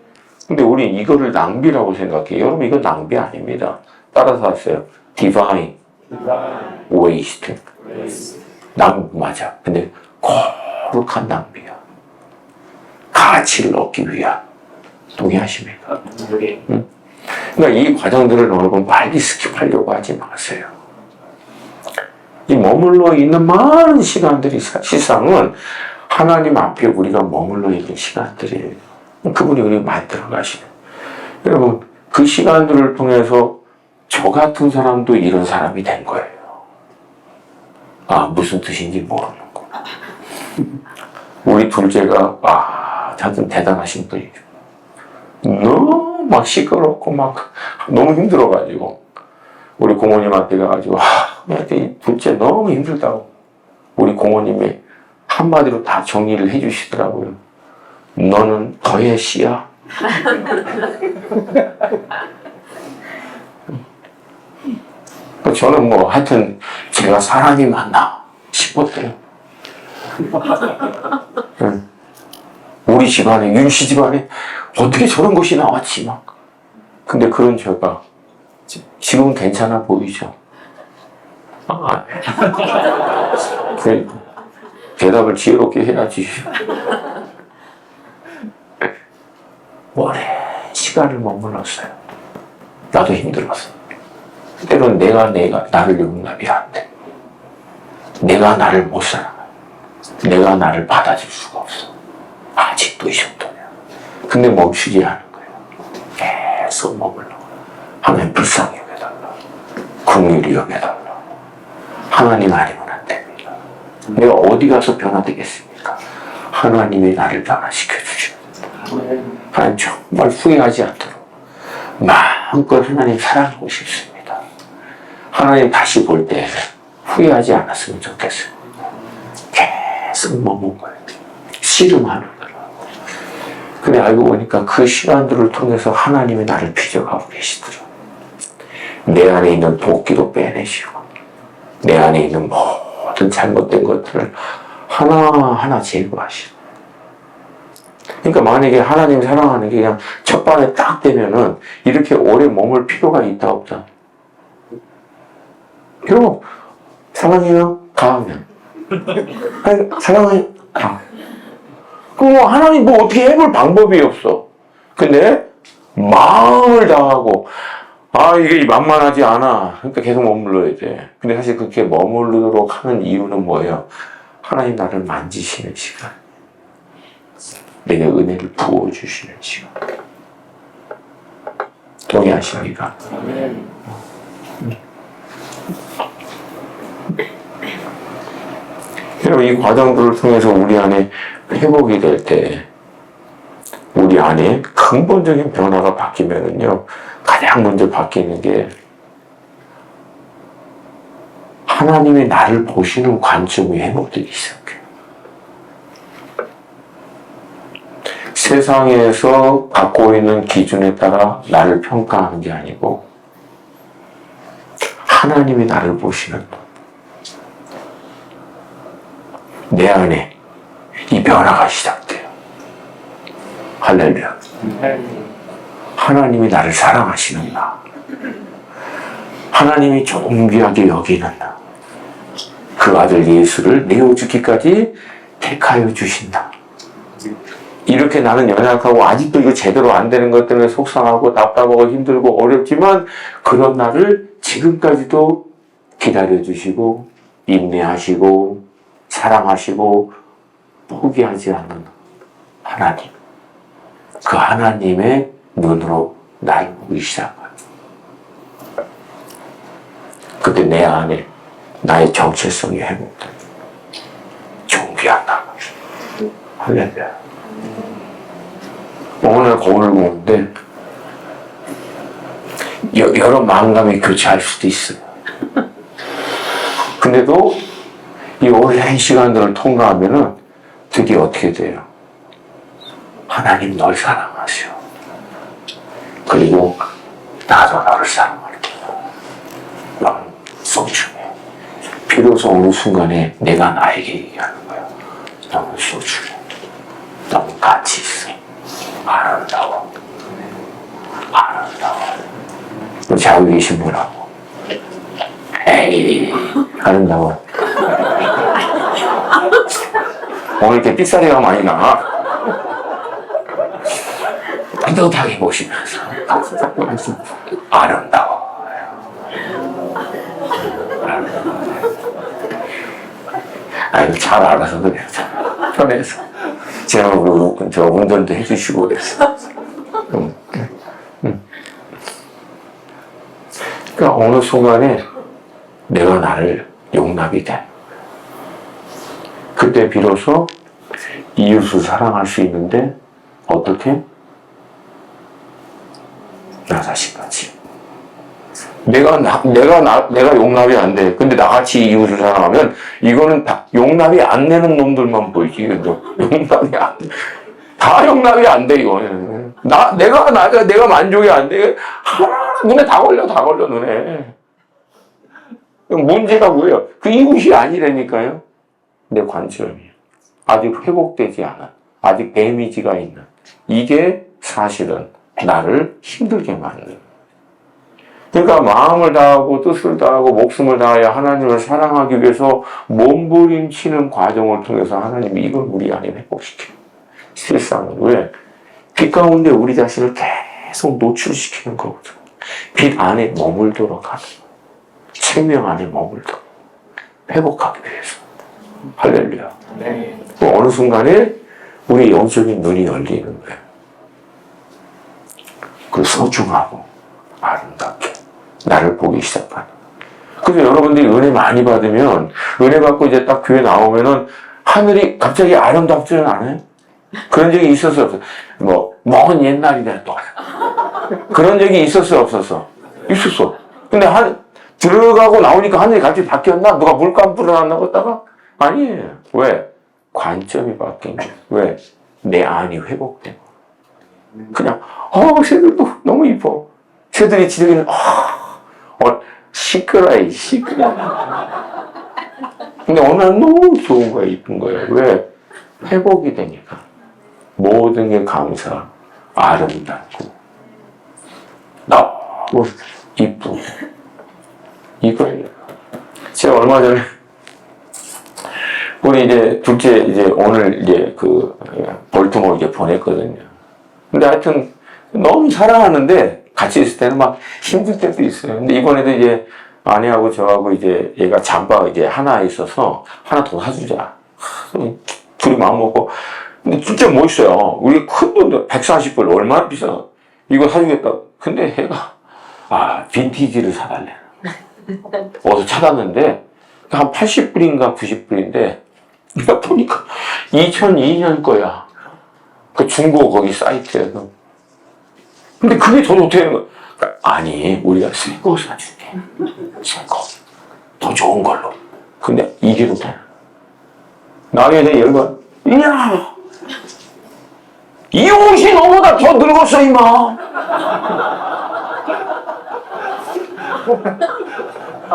근데 우리 이거를 낭비라고 생각해요. 여러분 이거 낭비 아닙니다. 따라서 하세요. Divine waste. 낭비 맞아. 근데 거룩한 낭비야. 가치를 얻기 위한. 동의하십니까? 응? 그러니까 이 과정들을 여러분 빨리 스킵하려고 하지 마세요. 이 머물러 있는 많은 시간들이 사실상은 하나님 앞에 우리가 머물러 있는 시간들이에요. 그분이 우리 만들어 가시는. 여러분 그 시간들을 통해서 저 같은 사람도 이런 사람이 된 거예요. 아, 무슨 뜻인지 모르는구나. 우리 둘째가, 하여튼 대단하신 분이죠. 너무 막 시끄럽고 막 너무 힘들어가지고, 우리 고모님한테 가가지고, 이 둘째 너무 힘들다고. 우리 고모님이 한마디로 다 정리를 해주시더라고요. 너는 더의 씨야. 저는 뭐 하여튼 제가 사람이 맞나 싶었대요. 우리 집안에 윤씨 집안에 어떻게 저런 것이 나왔지 막. 근데 그런 제가 지금은 괜찮아 보이죠. 그 대답을 지혜롭게 해야지. 오랜 시간을 머물렀어요. 나도 힘들었어. 때로는 내가 나를 용납이 안 돼. 내가 나를 못 살아가요. 내가 나를 받아줄 수가 없어. 아직도 이 정도냐. 근데 멈추지 않은 거예요. 계속 머물러. 하나님 불쌍히 여겨달라. 긍휼히 여겨달라. 하나님 아니면 안 됩니다. 내가 어디 가서 변화되겠습니까? 하나님이 나를 변화시켜 주셔야 된다. 하나님 정말 후회하지 않도록 마음껏 하나님 사랑하고 싶습니다. 하나님 다시 볼 때 후회하지 않았으면 좋겠어요. 계속 머문 거예요. 씨름하는 거예요. 근데 알고 보니까 그 시간들을 통해서 하나님이 나를 빚어가고 계시더라고요. 내 안에 있는 도끼도 빼내시고 내 안에 있는 모든 잘못된 것들을 하나하나 제거하시고. 그러니까 만약에 하나님 사랑하는 게 그냥 첫 반에 딱 되면은 이렇게 오래 머물 필요가 있다 없다? 그럼 사랑해요? 가면 사랑해요? 가. 그럼 뭐 하나님 뭐 어떻게 해볼 방법이 없어. 근데 마음을 다하고 이게 만만하지 않아. 그러니까 계속 머물러야 돼. 근데 사실 그렇게 머무르도록 하는 이유는 뭐예요? 하나님 나를 만지시는 시간. 내게 은혜를 부어주시는 시간. 동의하십니까? 여러분, 이 과정들을 통해서 우리 안에 회복이 될 때, 우리 안에 근본적인 변화가 바뀌면은요, 가장 먼저 바뀌는 게 하나님이 나를 보시는 관점이 회복되기 시작해요. 세상에서 갖고 있는 기준에 따라 나를 평가하는 게 아니고 하나님이 나를 보시는 내 안에 이 변화가 시작돼요. 할렐루야. 하나님이 나를 사랑하시는구나. 하나님이 존귀하게 여기는 나. 그 아들 예수를 내어주기까지 택하여 주신다. 이렇게 나는 연약하고 아직도 이거 제대로 안 되는 것 때문에 속상하고 답답하고 힘들고 어렵지만 그런 나를 지금까지도 기다려주시고 인내하시고 사랑하시고 포기하지 않는 하나님. 그 하나님의 눈으로 날 보기 시작해요. 그때 내 안에 나의 정체성이 회복돼요. 존귀한 나. 할렐루야. 오늘 거울을 보는데 여러 마음감이 교차할 수도 있어요. 근데도 이 오랜 시간들을 통과하면은 드디어 어떻게 돼요? 하나님 널 사랑하셔. 그리고 나도 너를 사랑할게. 너는 소중해. 비로소 어느 순간에 내가 나에게 얘기하는 거야. 너는 소중해. 너는 가치 있어. 아름다워. 아름다워. 자고 계신 분하고 에이 아름다워. 오늘 이렇게 삑사리가 많이 나. 따뜻하게 보시면서 아름다워. 아이고 잘 알아서 그래. 편해서. 제가 저 운전도 해주시고 그랬어. 그러니까 어느 순간에 내가 나를 용납이 돼. 그때 비로소 이웃을 사랑할 수 있는데 어떻게? 나 자신같이. 내가 용납이 안 돼. 근데 나같이 이웃을 사랑하면 이거는 다 용납이 안 되는 놈들만 보이지. 용납이 안 돼. 다 용납이 안 돼, 이거. 내가 만족이 안 돼. 하나하나 눈에 다 걸려, 눈에. 문제가 뭐예요? 그 이웃이 아니라니까요. 내 관점이에요. 아직 회복되지 않은, 아직 데미지가 있는. 이게 사실은 나를 힘들게 만드는. 그러니까 마음을 다하고 뜻을 다하고 목숨을 다하여 하나님을 사랑하기 위해서 몸부림치는 과정을 통해서 하나님이 이걸 우리 안에 회복시켜요. 실상은 왜? 빛 가운데 우리 자신을 계속 노출시키는 거거든. 빛 안에 머물도록 하는 거예요. 생명 안에 머물도록 회복하기 위해서. 할렐루야. 네. 어느 순간에 우리 영적인 눈이 열리는 거예요. 그 소중하고 아름답게 나를 보기 시작하는. 그래서 여러분들이 은혜 많이 받으면 은혜 받고 이제 딱 교회 나오면은 하늘이 갑자기 아름답지는 않아요? 그런 적이 있었어 없었어? 먼 옛날이다 또 그런 적이 있었어 없었어? 있었어. 근데 들어가고 나오니까 하늘이 갑자기 바뀌었나? 누가 물감 뿌려놨나 보다가? 아니에요. 왜? 관점이 바뀐 거예요. 왜? 내 안이 회복된 거예요. 그냥 새들도 너무 이뻐. 새들이 지르기는 시끄러워 시끄러워. 근데 어느 날 너무 좋은 거야, 이쁜 거야. 왜? 회복이 되니까. 모든 게 감사, 아름답고 너무 이쁘고 이거예요. 제가 얼마 전에 우리 이제 둘째 오늘 볼트모어 보냈거든요. 근데 하여튼 너무 사랑하는데 같이 있을 때는 막 힘들 때도 있어요. 근데 이번에도 아내하고 저하고 얘가 잠바가 하나 있어서 하나 더 사주자. 둘이 마음 먹고. 근데 진짜 멋있어요. 우리 큰 돈도 140불 얼마나 비싸. 이거 사주겠다. 근데 얘가 빈티지를 사달래. 어디서 찾았는데 한 80불인가 90불인데 내가 보니까 2002년 거야. 그 중고 거기 사이트에서. 근데 그게 더 좋다는 거야. 아니, 우리가 새 거 사줄게. 새 거. 더 좋은 걸로. 근데 이게 좋다. 나중에 내가 열번, 이야! 이 옷이 너보다 더 늙었어, 임마!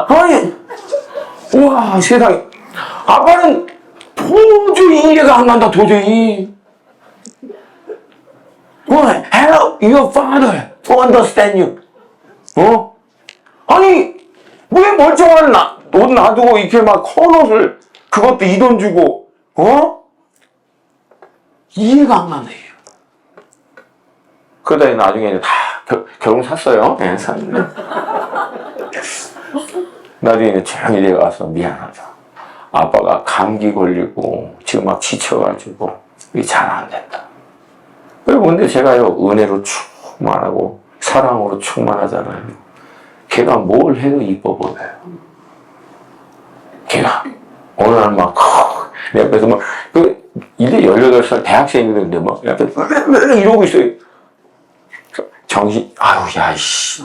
아니, 우와, 세상에. 아빠는 도저히 이해가 안 간다, 도저히. Help your father to understand you. 아니, 왜 멀쩡한 옷 놔두고 이렇게 막 헌 옷을 그것도 이 돈 주고, 이해가 안 가네. 그러다 나중에 다 결국 샀어요. 네, 샀는데. 나중에 조용히 내가 와서 미안하다. 아빠가 감기 걸리고 지금 막 지쳐가지고 이게 잘 안 된다. 근데 제가요, 은혜로 충만하고 사랑으로 충만하잖아요. 걔가 뭘 해도 이뻐 보여요. 걔가 어느 날 막 내 앞에서 막 이제 18살 대학생인데 막 내 앞에서 이러고 있어요. 정신 야이씨.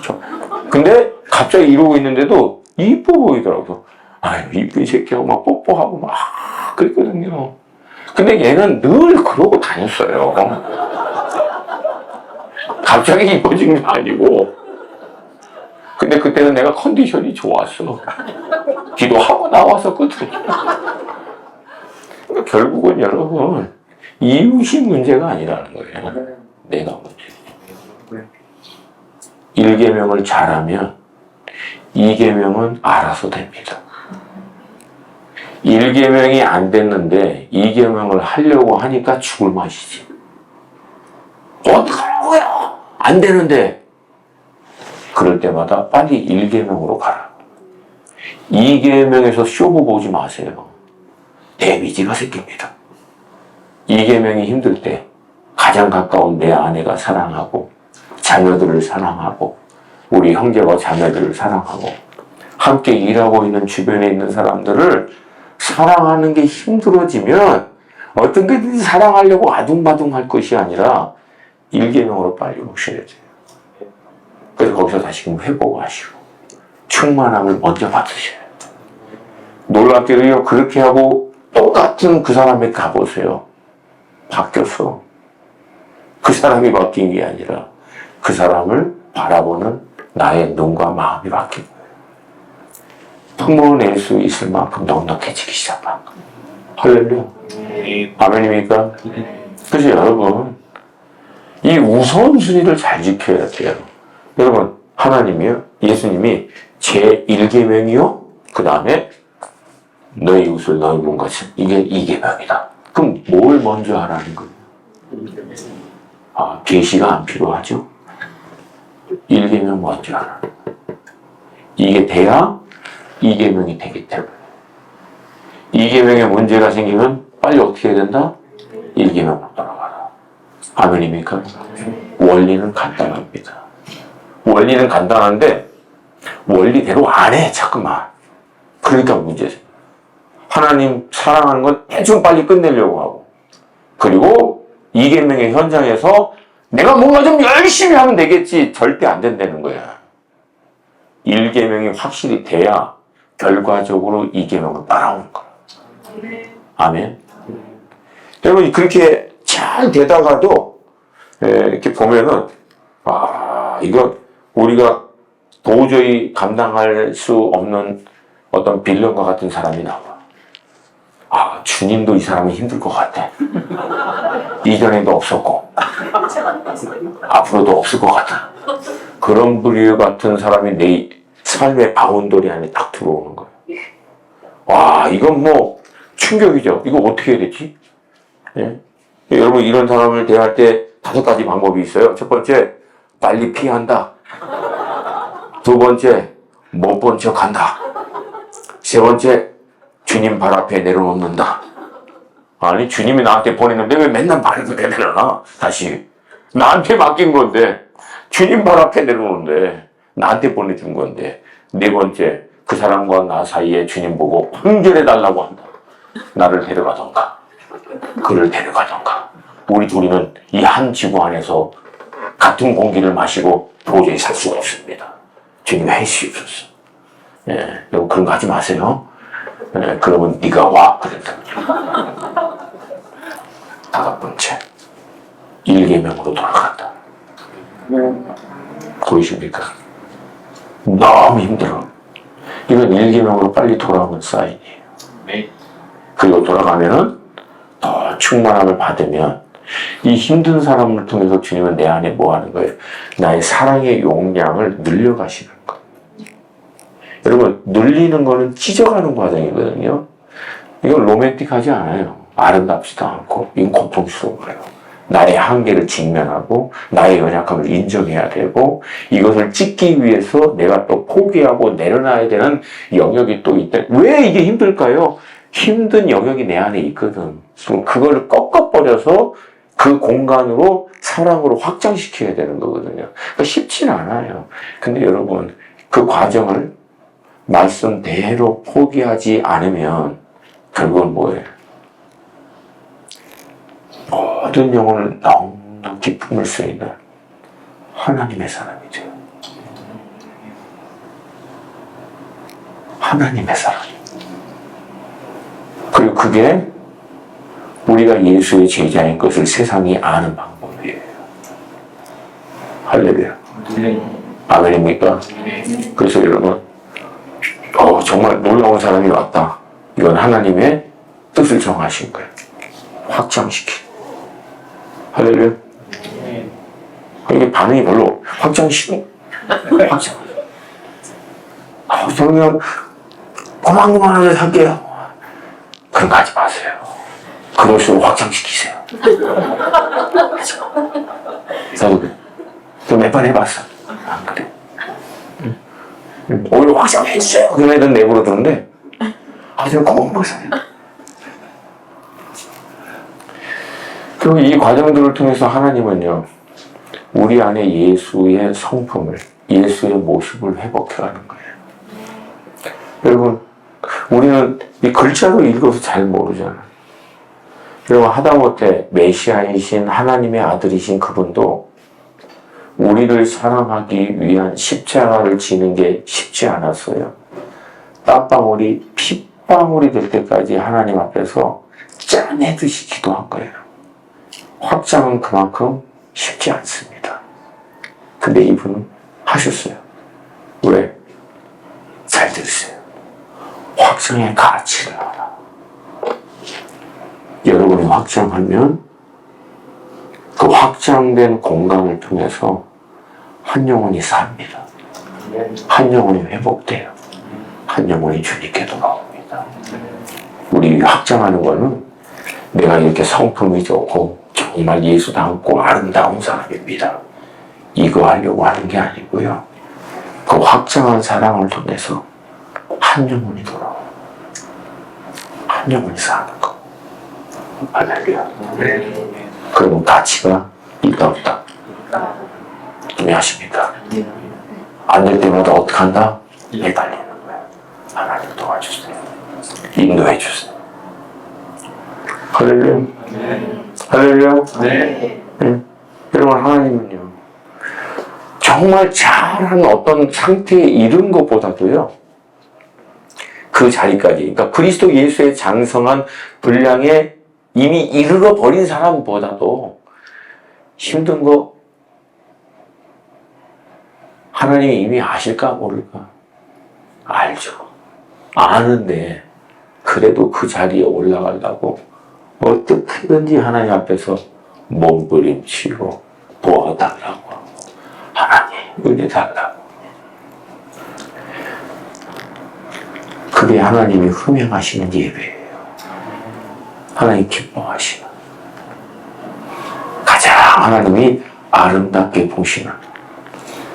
근데 갑자기 이러고 있는데도 이뻐 보이더라고. 이쁜 새끼하고 막 뽀뽀하고 막 그랬거든요. 근데 얘는 늘 그러고 다녔어요. 갑자기 이뻐진 게 아니고. 근데 그때는 내가 컨디션이 좋았어. 기도하고 나왔었거든. 그러니까 결국은 여러분, 이웃이 문제가 아니라는 거예요. 내가 문제. 1계명을 잘하면 2계명은 알아서 됩니다. 1계명이 안 됐는데 2계명을 하려고 하니까 죽을 맛이지. 어떡하라고요? 안 되는데. 그럴 때마다 빨리 1계명으로 가라. 2계명에서 쇼부 보지 마세요. 데미지가 생깁니다. 2계명이 힘들 때 가장 가까운 내 아내가 사랑하고 자녀들을 사랑하고 우리 형제와 자매들을 사랑하고 함께 일하고 있는 주변에 있는 사람들을 사랑하는 게 힘들어지면 어떤 게든지 사랑하려고 아둥바둥 할 것이 아니라 1계명으로 빨리 오셔야 돼요. 그래서 거기서 다시금 회복하시고 충만함을 먼저 받으셔야 돼요. 놀랍게도요, 그렇게 하고 똑같은 그 사람에 가보세요. 바뀌었어. 그 사람이 바뀐 게 아니라 그 사람을 바라보는 나의 눈과 마음이 바뀐 거예요. 흠을 수 있을 만큼 넉넉해지기 시작한 거예요. 할렐루야. 아멘입니까? 그래서 여러분, 이 우선순위를 잘 지켜야 돼요. 여러분, 하나님이요, 예수님이 제1계명이요, 그 다음에 너희 이웃을 너희 몸같이, 이게 2계명이다. 그럼 뭘 먼저 하라는 거예요? 계시가 안 필요하죠? 1계명 먼저 하라. 이게 돼야 2계명이 되기 때문에. 2계명에 문제가 생기면 빨리 어떻게 해야 된다? 1계명으로 돌아가라. 아멘입니까? 원리는 간단합니다. 원리는 간단한데 원리대로 안 해, 자꾸만. 그러니까 문제죠. 하나님 사랑하는 건 대충 빨리 끝내려고 하고, 그리고 2계명의 현장에서 내가 뭔가 좀 열심히 하면 되겠지, 절대 안 된다는 거야. 1계명이 확실히 돼야 결과적으로 2계명을 따라오는 거야. 아멘. 여러분, 그렇게 잘 되다가도 이렇게 보면은, 이거 우리가 도저히 감당할 수 없는 어떤 빌런과 같은 사람이 나와. 주님도 이 사람이 힘들 것 같아. 이전에도 없었고, 앞으로도 없을 것 같아. 그런 부류 같은 사람이 내 삶의 바운더리 안에 딱 들어오는 거예요. 이건 뭐 충격이죠. 이거 어떻게 해야 되지? 예? 여러분, 이런 사람을 대할 때 5가지 방법이 있어요. 첫 번째, 빨리 피한다. 두 번째, 못 본 척 한다. 세 번째, 주님 발 앞에 내려놓는다. 아니, 주님이 나한테 보냈는데 왜 맨날 발 앞에 내려놔? 다시. 나한테 맡긴 건데, 주님 발 앞에 내려놓는데, 나한테 보내준 건데. 네 번째, 그 사람과 나 사이에 주님 보고 판결해달라고 한다. 나를 데려가던가, 그를 데려가던가. 우리 둘이는 이 한 지구 안에서 같은 공기를 마시고 도저히 살 수가 없습니다. 주님 해주시옵소서. 여러분, 그런 거 하지 마세요. 그러면 네가 와. 그랬거든요. 5번째, 1계명으로 돌아간다. 보이십니까? 너무 힘들어. 이건 1계명으로 빨리 돌아오는 사인이에요. 그리고 돌아가면은 더 충만함을 받으면 이 힘든 사람을 통해서 주님은 내 안에 뭐 하는 거예요? 나의 사랑의 용량을 늘려가시는 거예요. 여러분, 늘리는 거는 찢어가는 과정이거든요. 이건 로맨틱하지 않아요. 아름답지도 않고, 이건 고통스러워요. 나의 한계를 직면하고, 나의 연약함을 인정해야 되고, 이것을 찢기 위해서 내가 또 포기하고 내려놔야 되는 영역이 또 있다. 왜 이게 힘들까요? 힘든 영역이 내 안에 있거든. 그럼 그거를 꺾어버려서 그 공간으로 사랑으로 확장시켜야 되는 거거든요. 그러니까 쉽지는 않아요. 근데 여러분, 그 과정을 말씀대로 포기하지 않으면 결국은 뭐예요? 모든 영혼을 너무나 기쁨을 수 있는 하나님의 사람이 돼요. 하나님의 사람. 그리고 그게 우리가 예수의 제자인 것을 세상이 아는 방법이에요. 할렐루야. 아멘입니까? 그래서 여러분, 정말 놀라운 사람이 왔다. 이건 하나님의 뜻을 정하신 거예요. 확장시키. 할렐루야. 이게 반응이 별로 확장. 저는 고만고만하게 살게요. 그런 거 하지 마세요. 그럴수록 확장시키세요. 나도 몇 번 해봤어. 안 그래. 오히려 확장해주세요. 그런 애들은 내버려 두는데, 저는 고만고만하게 살게요. 그리고 이 과정들을 통해서 하나님은요, 우리 안에 예수의 성품을, 예수의 모습을 회복해가는 거예요. 여러분, 우리는 이 글자로 읽어서 잘 모르잖아요. 여러분, 하다못해 메시아이신 하나님의 아들이신 그분도 우리를 사랑하기 위한 십자가를 지는 게 쉽지 않았어요. 땀방울이 핏방울이 될 때까지 하나님 앞에서 짜내듯이 기도한 거예요. 확장은 그만큼 쉽지 않습니다. 근데 이분은 하셨어요. 왜? 잘 들으세요. 확장의 가치를 알아. 여러분이 확장하면 그 확장된 공간을 통해서 한 영혼이 삽니다. 한 영혼이 회복돼요. 한 영혼이 주님께 돌아옵니다. 우리 확장하는 거는 내가 이렇게 성품이 좋고 정말 예수 닮고 아름다운 사람입니다. 이거 하려고 하는 게 아니고요. 그 확장한 사랑을 통해서 한 영혼이 돌아오고 한 영혼이 사는 거. 할렐루야. 그러면 가치가 있다 없다? 동의하십니까? 안 될 때마다 어떻게 한다? 매달리는 거예요. 하나님 도와주세요. 인도해 주세요. 할렐루야. 할렐루야. 네. 여러분, 하나님은요, 정말 잘한 어떤 상태에 이른 것보다도요, 그 자리까지, 그러니까 그리스도 예수의 장성한 분량에 이미 이르러 버린 사람보다도 힘든 거 하나님이 이미 아실까 모를까? 알죠. 아는데 그래도 그 자리에 올라가려고 어떻게든지 하나님 앞에서 몸부림치고 도와달라고, 하나님 은혜 달라고. 그게 하나님이 흠행하시는 예배예요. 하나님 기뻐하시는, 가장 하나님이 아름답게 보시는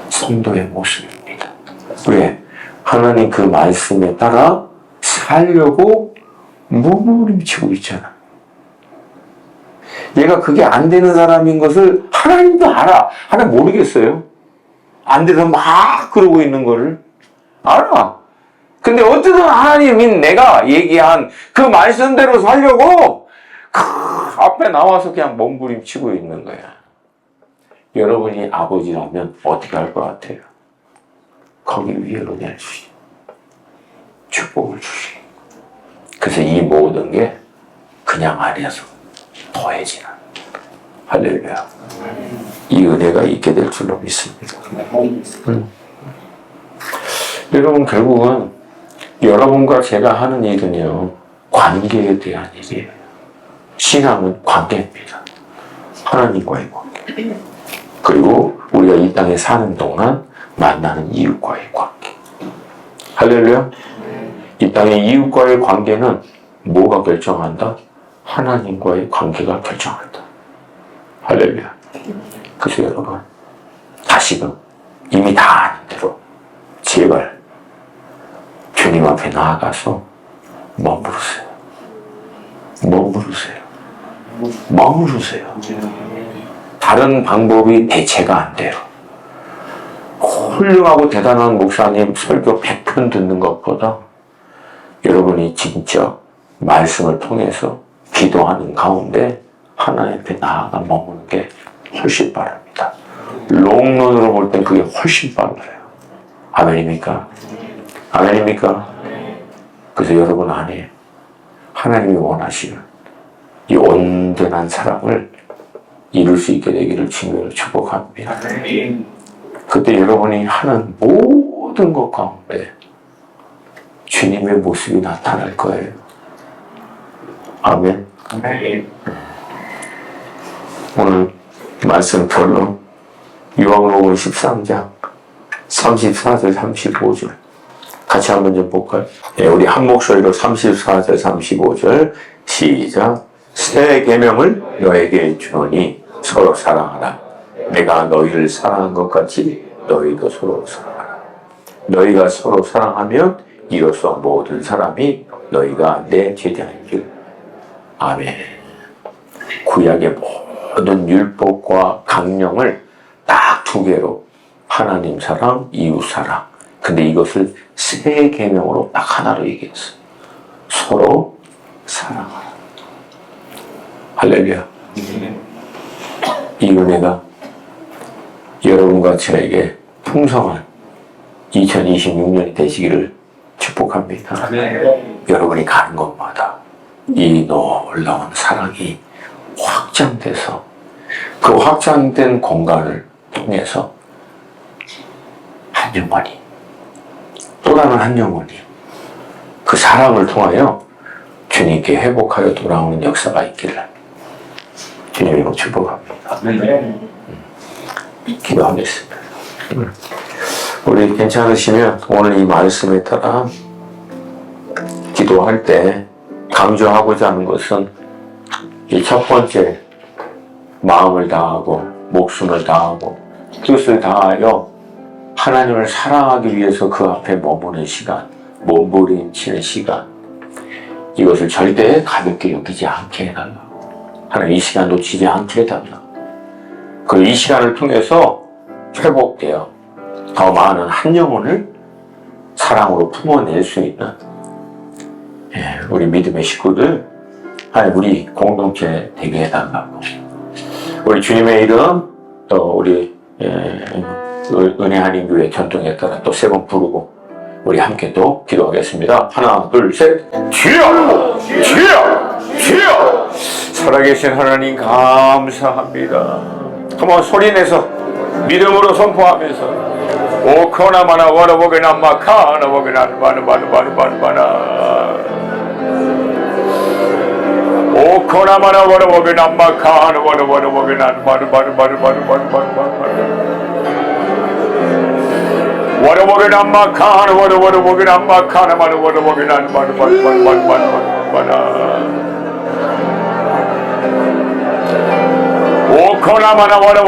성도의 모습입니다. 왜? 하나님 그 말씀에 따라 살려고 몸부림치고 있잖아. 얘가 그게 안 되는 사람인 것을 하나님도 알아. 하나님 모르겠어요? 안 돼서 막 그러고 있는 거를 알아. 근데 어쨌든 하나님인 내가 얘기한 그 말씀대로 살려고 그 앞에 나와서 그냥 몸부림치고 있는 거야. 여러분이 아버지라면 어떻게 할 것 같아요? 거기 위에 은혜를 주시, 축복을 주시. 그래서 이 모든 게 그냥 안에서 더해지는, 할렐루야. 이 은혜가 있게 될 줄로 믿습니다. 여러분, 결국은 여러분과 제가 하는 일은요, 관계에 대한 일이에요. 신앙은 관계입니다. 하나님과의 관계. 그리고 우리가 이 땅에 사는 동안 만나는 이웃과의 관계. 할렐루야. 이 땅의 이웃과의 관계는 뭐가 결정한다? 하나님과의 관계가 결정한다. 할렐루야. 그래서 여러분, 다시금 이미 다 아는 대로 제발 주님 앞에 나아가서 머무르세요. 머무르세요. 머무르세요. 다른 방법이 대체가 안 돼요. 훌륭하고 대단한 목사님 설교 100편 듣는 것보다 여러분이 진짜 말씀을 통해서 기도하는 가운데 하나님 앞에 나아가 머무는 게 훨씬 빠릅니다. 롱런으로 볼 땐 그게 훨씬 빨라요. 아멘입니까? 아멘입니까? 그래서 여러분 안에 하나님이 원하시는 이 온전한 사랑을 이룰 수 있게 되기를 주님으로 축복합니다. 그때 여러분이 하는 모든 것 가운데 주님의 모습이 나타날 거예요. 아멘. 오늘 말씀별로 요한복음 13장 34절 35절 같이 한번 좀 볼까요? 네, 우리 한 목소리로 34절 35절 시작. 새 계명을 너에게 주노니 서로 사랑하라. 내가 너희를 사랑한 것 같이 너희도 서로 사랑하라. 너희가 서로 사랑하면 이로써 모든 사람이 너희가 내 제자인 줄. 아멘. 구약의 모든 율법과 강령을 딱 두 개로 하나님 사랑, 이웃 사랑. 근데 이것을 새 계명으로 딱 하나로 얘기했어요. 서로 사랑하라. 할렐루야. 이 은혜가 여러분과 저에게 풍성한 2026년이 되시기를 축복합니다. 여러분이 가는 곳마다 이 놀라운 사랑이 확장돼서 그 확장된 공간을 통해서 한 영혼이 또 다른 한 영혼이 그 사랑을 통하여 주님께 회복하여 돌아오는 역사가 있기를 주님으로 축복합니다. 기도하겠습니다. 우리 괜찮으시면 오늘 이 말씀에 따라 기도할 때 강조하고자 하는 것은 이 첫 번째, 마음을 다하고 목숨을 다하고 뜻을 다하여 하나님을 사랑하기 위해서 그 앞에 머무는 시간, 몸부림치는 시간, 이것을 절대 가볍게 여기지 않게 해달라. 하나님 이 시간 놓치지 않게 해달라. 그리고 이 시간을 통해서 회복되어 더 많은 한 영혼을 사랑으로 품어낼 수 있는 우리 믿음의 식구들, 하나님 우리 공동체 되게 해달라고. 우리 주님의 이름, 또 우리 은혜 한인교회 전통에 따라 또 세 번 부르고 우리 함께 또 기도하겠습니다. 하나, 둘, 셋. 주여! 주여! 주여! 살아계신 하나님 감사합니다. 한번 소리내서 믿음으로 선포하면서 오코나마나 와라보게나 마카나보게나 바나바나바나바나바나 오코나마나 와라보게나 마카나바나바나바나 바나바나바나바나바나 와라보게나 마카나 와라보게나 마카나 바나바나바나 바나바나바나바나 오코나마나 와라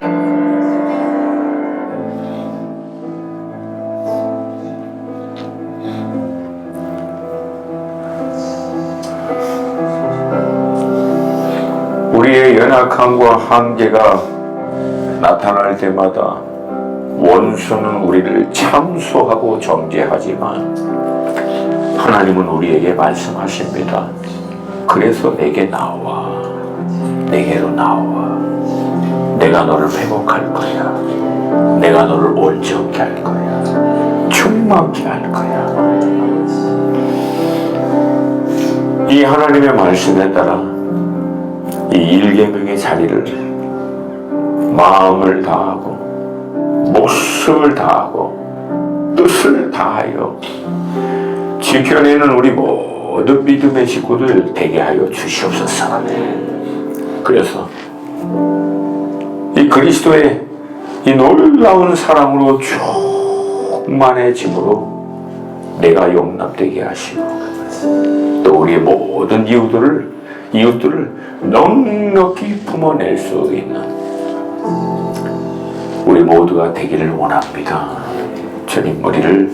우리의 연약함과 한계가 나타날 때마다 원수는 우리를 참소하고 정죄하지만 하나님은 우리에게 말씀하십니다. 그래서 내게 나와, 내게로 나와. 내가 너를 회복할 거야. 내가 너를 온전케 할 거야. 충만케 할 거야. 이 하나님의 말씀에 따라 이 일계명의 자리를 마음을 다하고 목숨을 다하고 뜻을 다하여 지켜내는 우리 모든 믿음의 식구들 되게 하여 주시옵소서. 그래서 이 그리스도의 이 놀라운 사랑으로 충만해짐으로 내가 용납되게 하시고 또 우리의 모든 이웃들을 넉넉히 품어낼 수 있는 우리 모두가 되기를 원합니다. 주님 우리를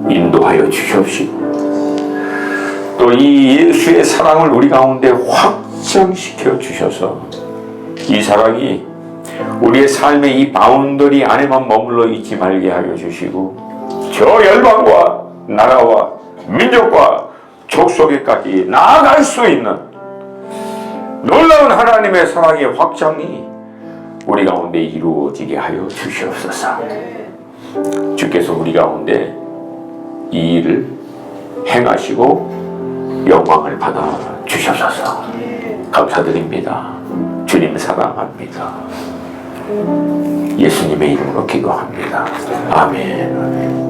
인도하여 주시옵시고 또 이 예수의 사랑을 우리 가운데 확장시켜 주셔서 이 사랑이 우리의 삶의 이 바운더리 안에만 머물러 있지 말게 하여 주시고 저 열방과 나라와 민족과 족속에까지 나아갈 수 있는 놀라운 하나님의 사랑의 확장이 우리 가운데 이루어지게 하여 주시옵소서. 주께서 우리 가운데 이 일을 행하시고 영광을 받아 주시옵소서. 감사드립니다. 주님 사랑합니다. 예수님의 이름으로 기도합니다. 아멘.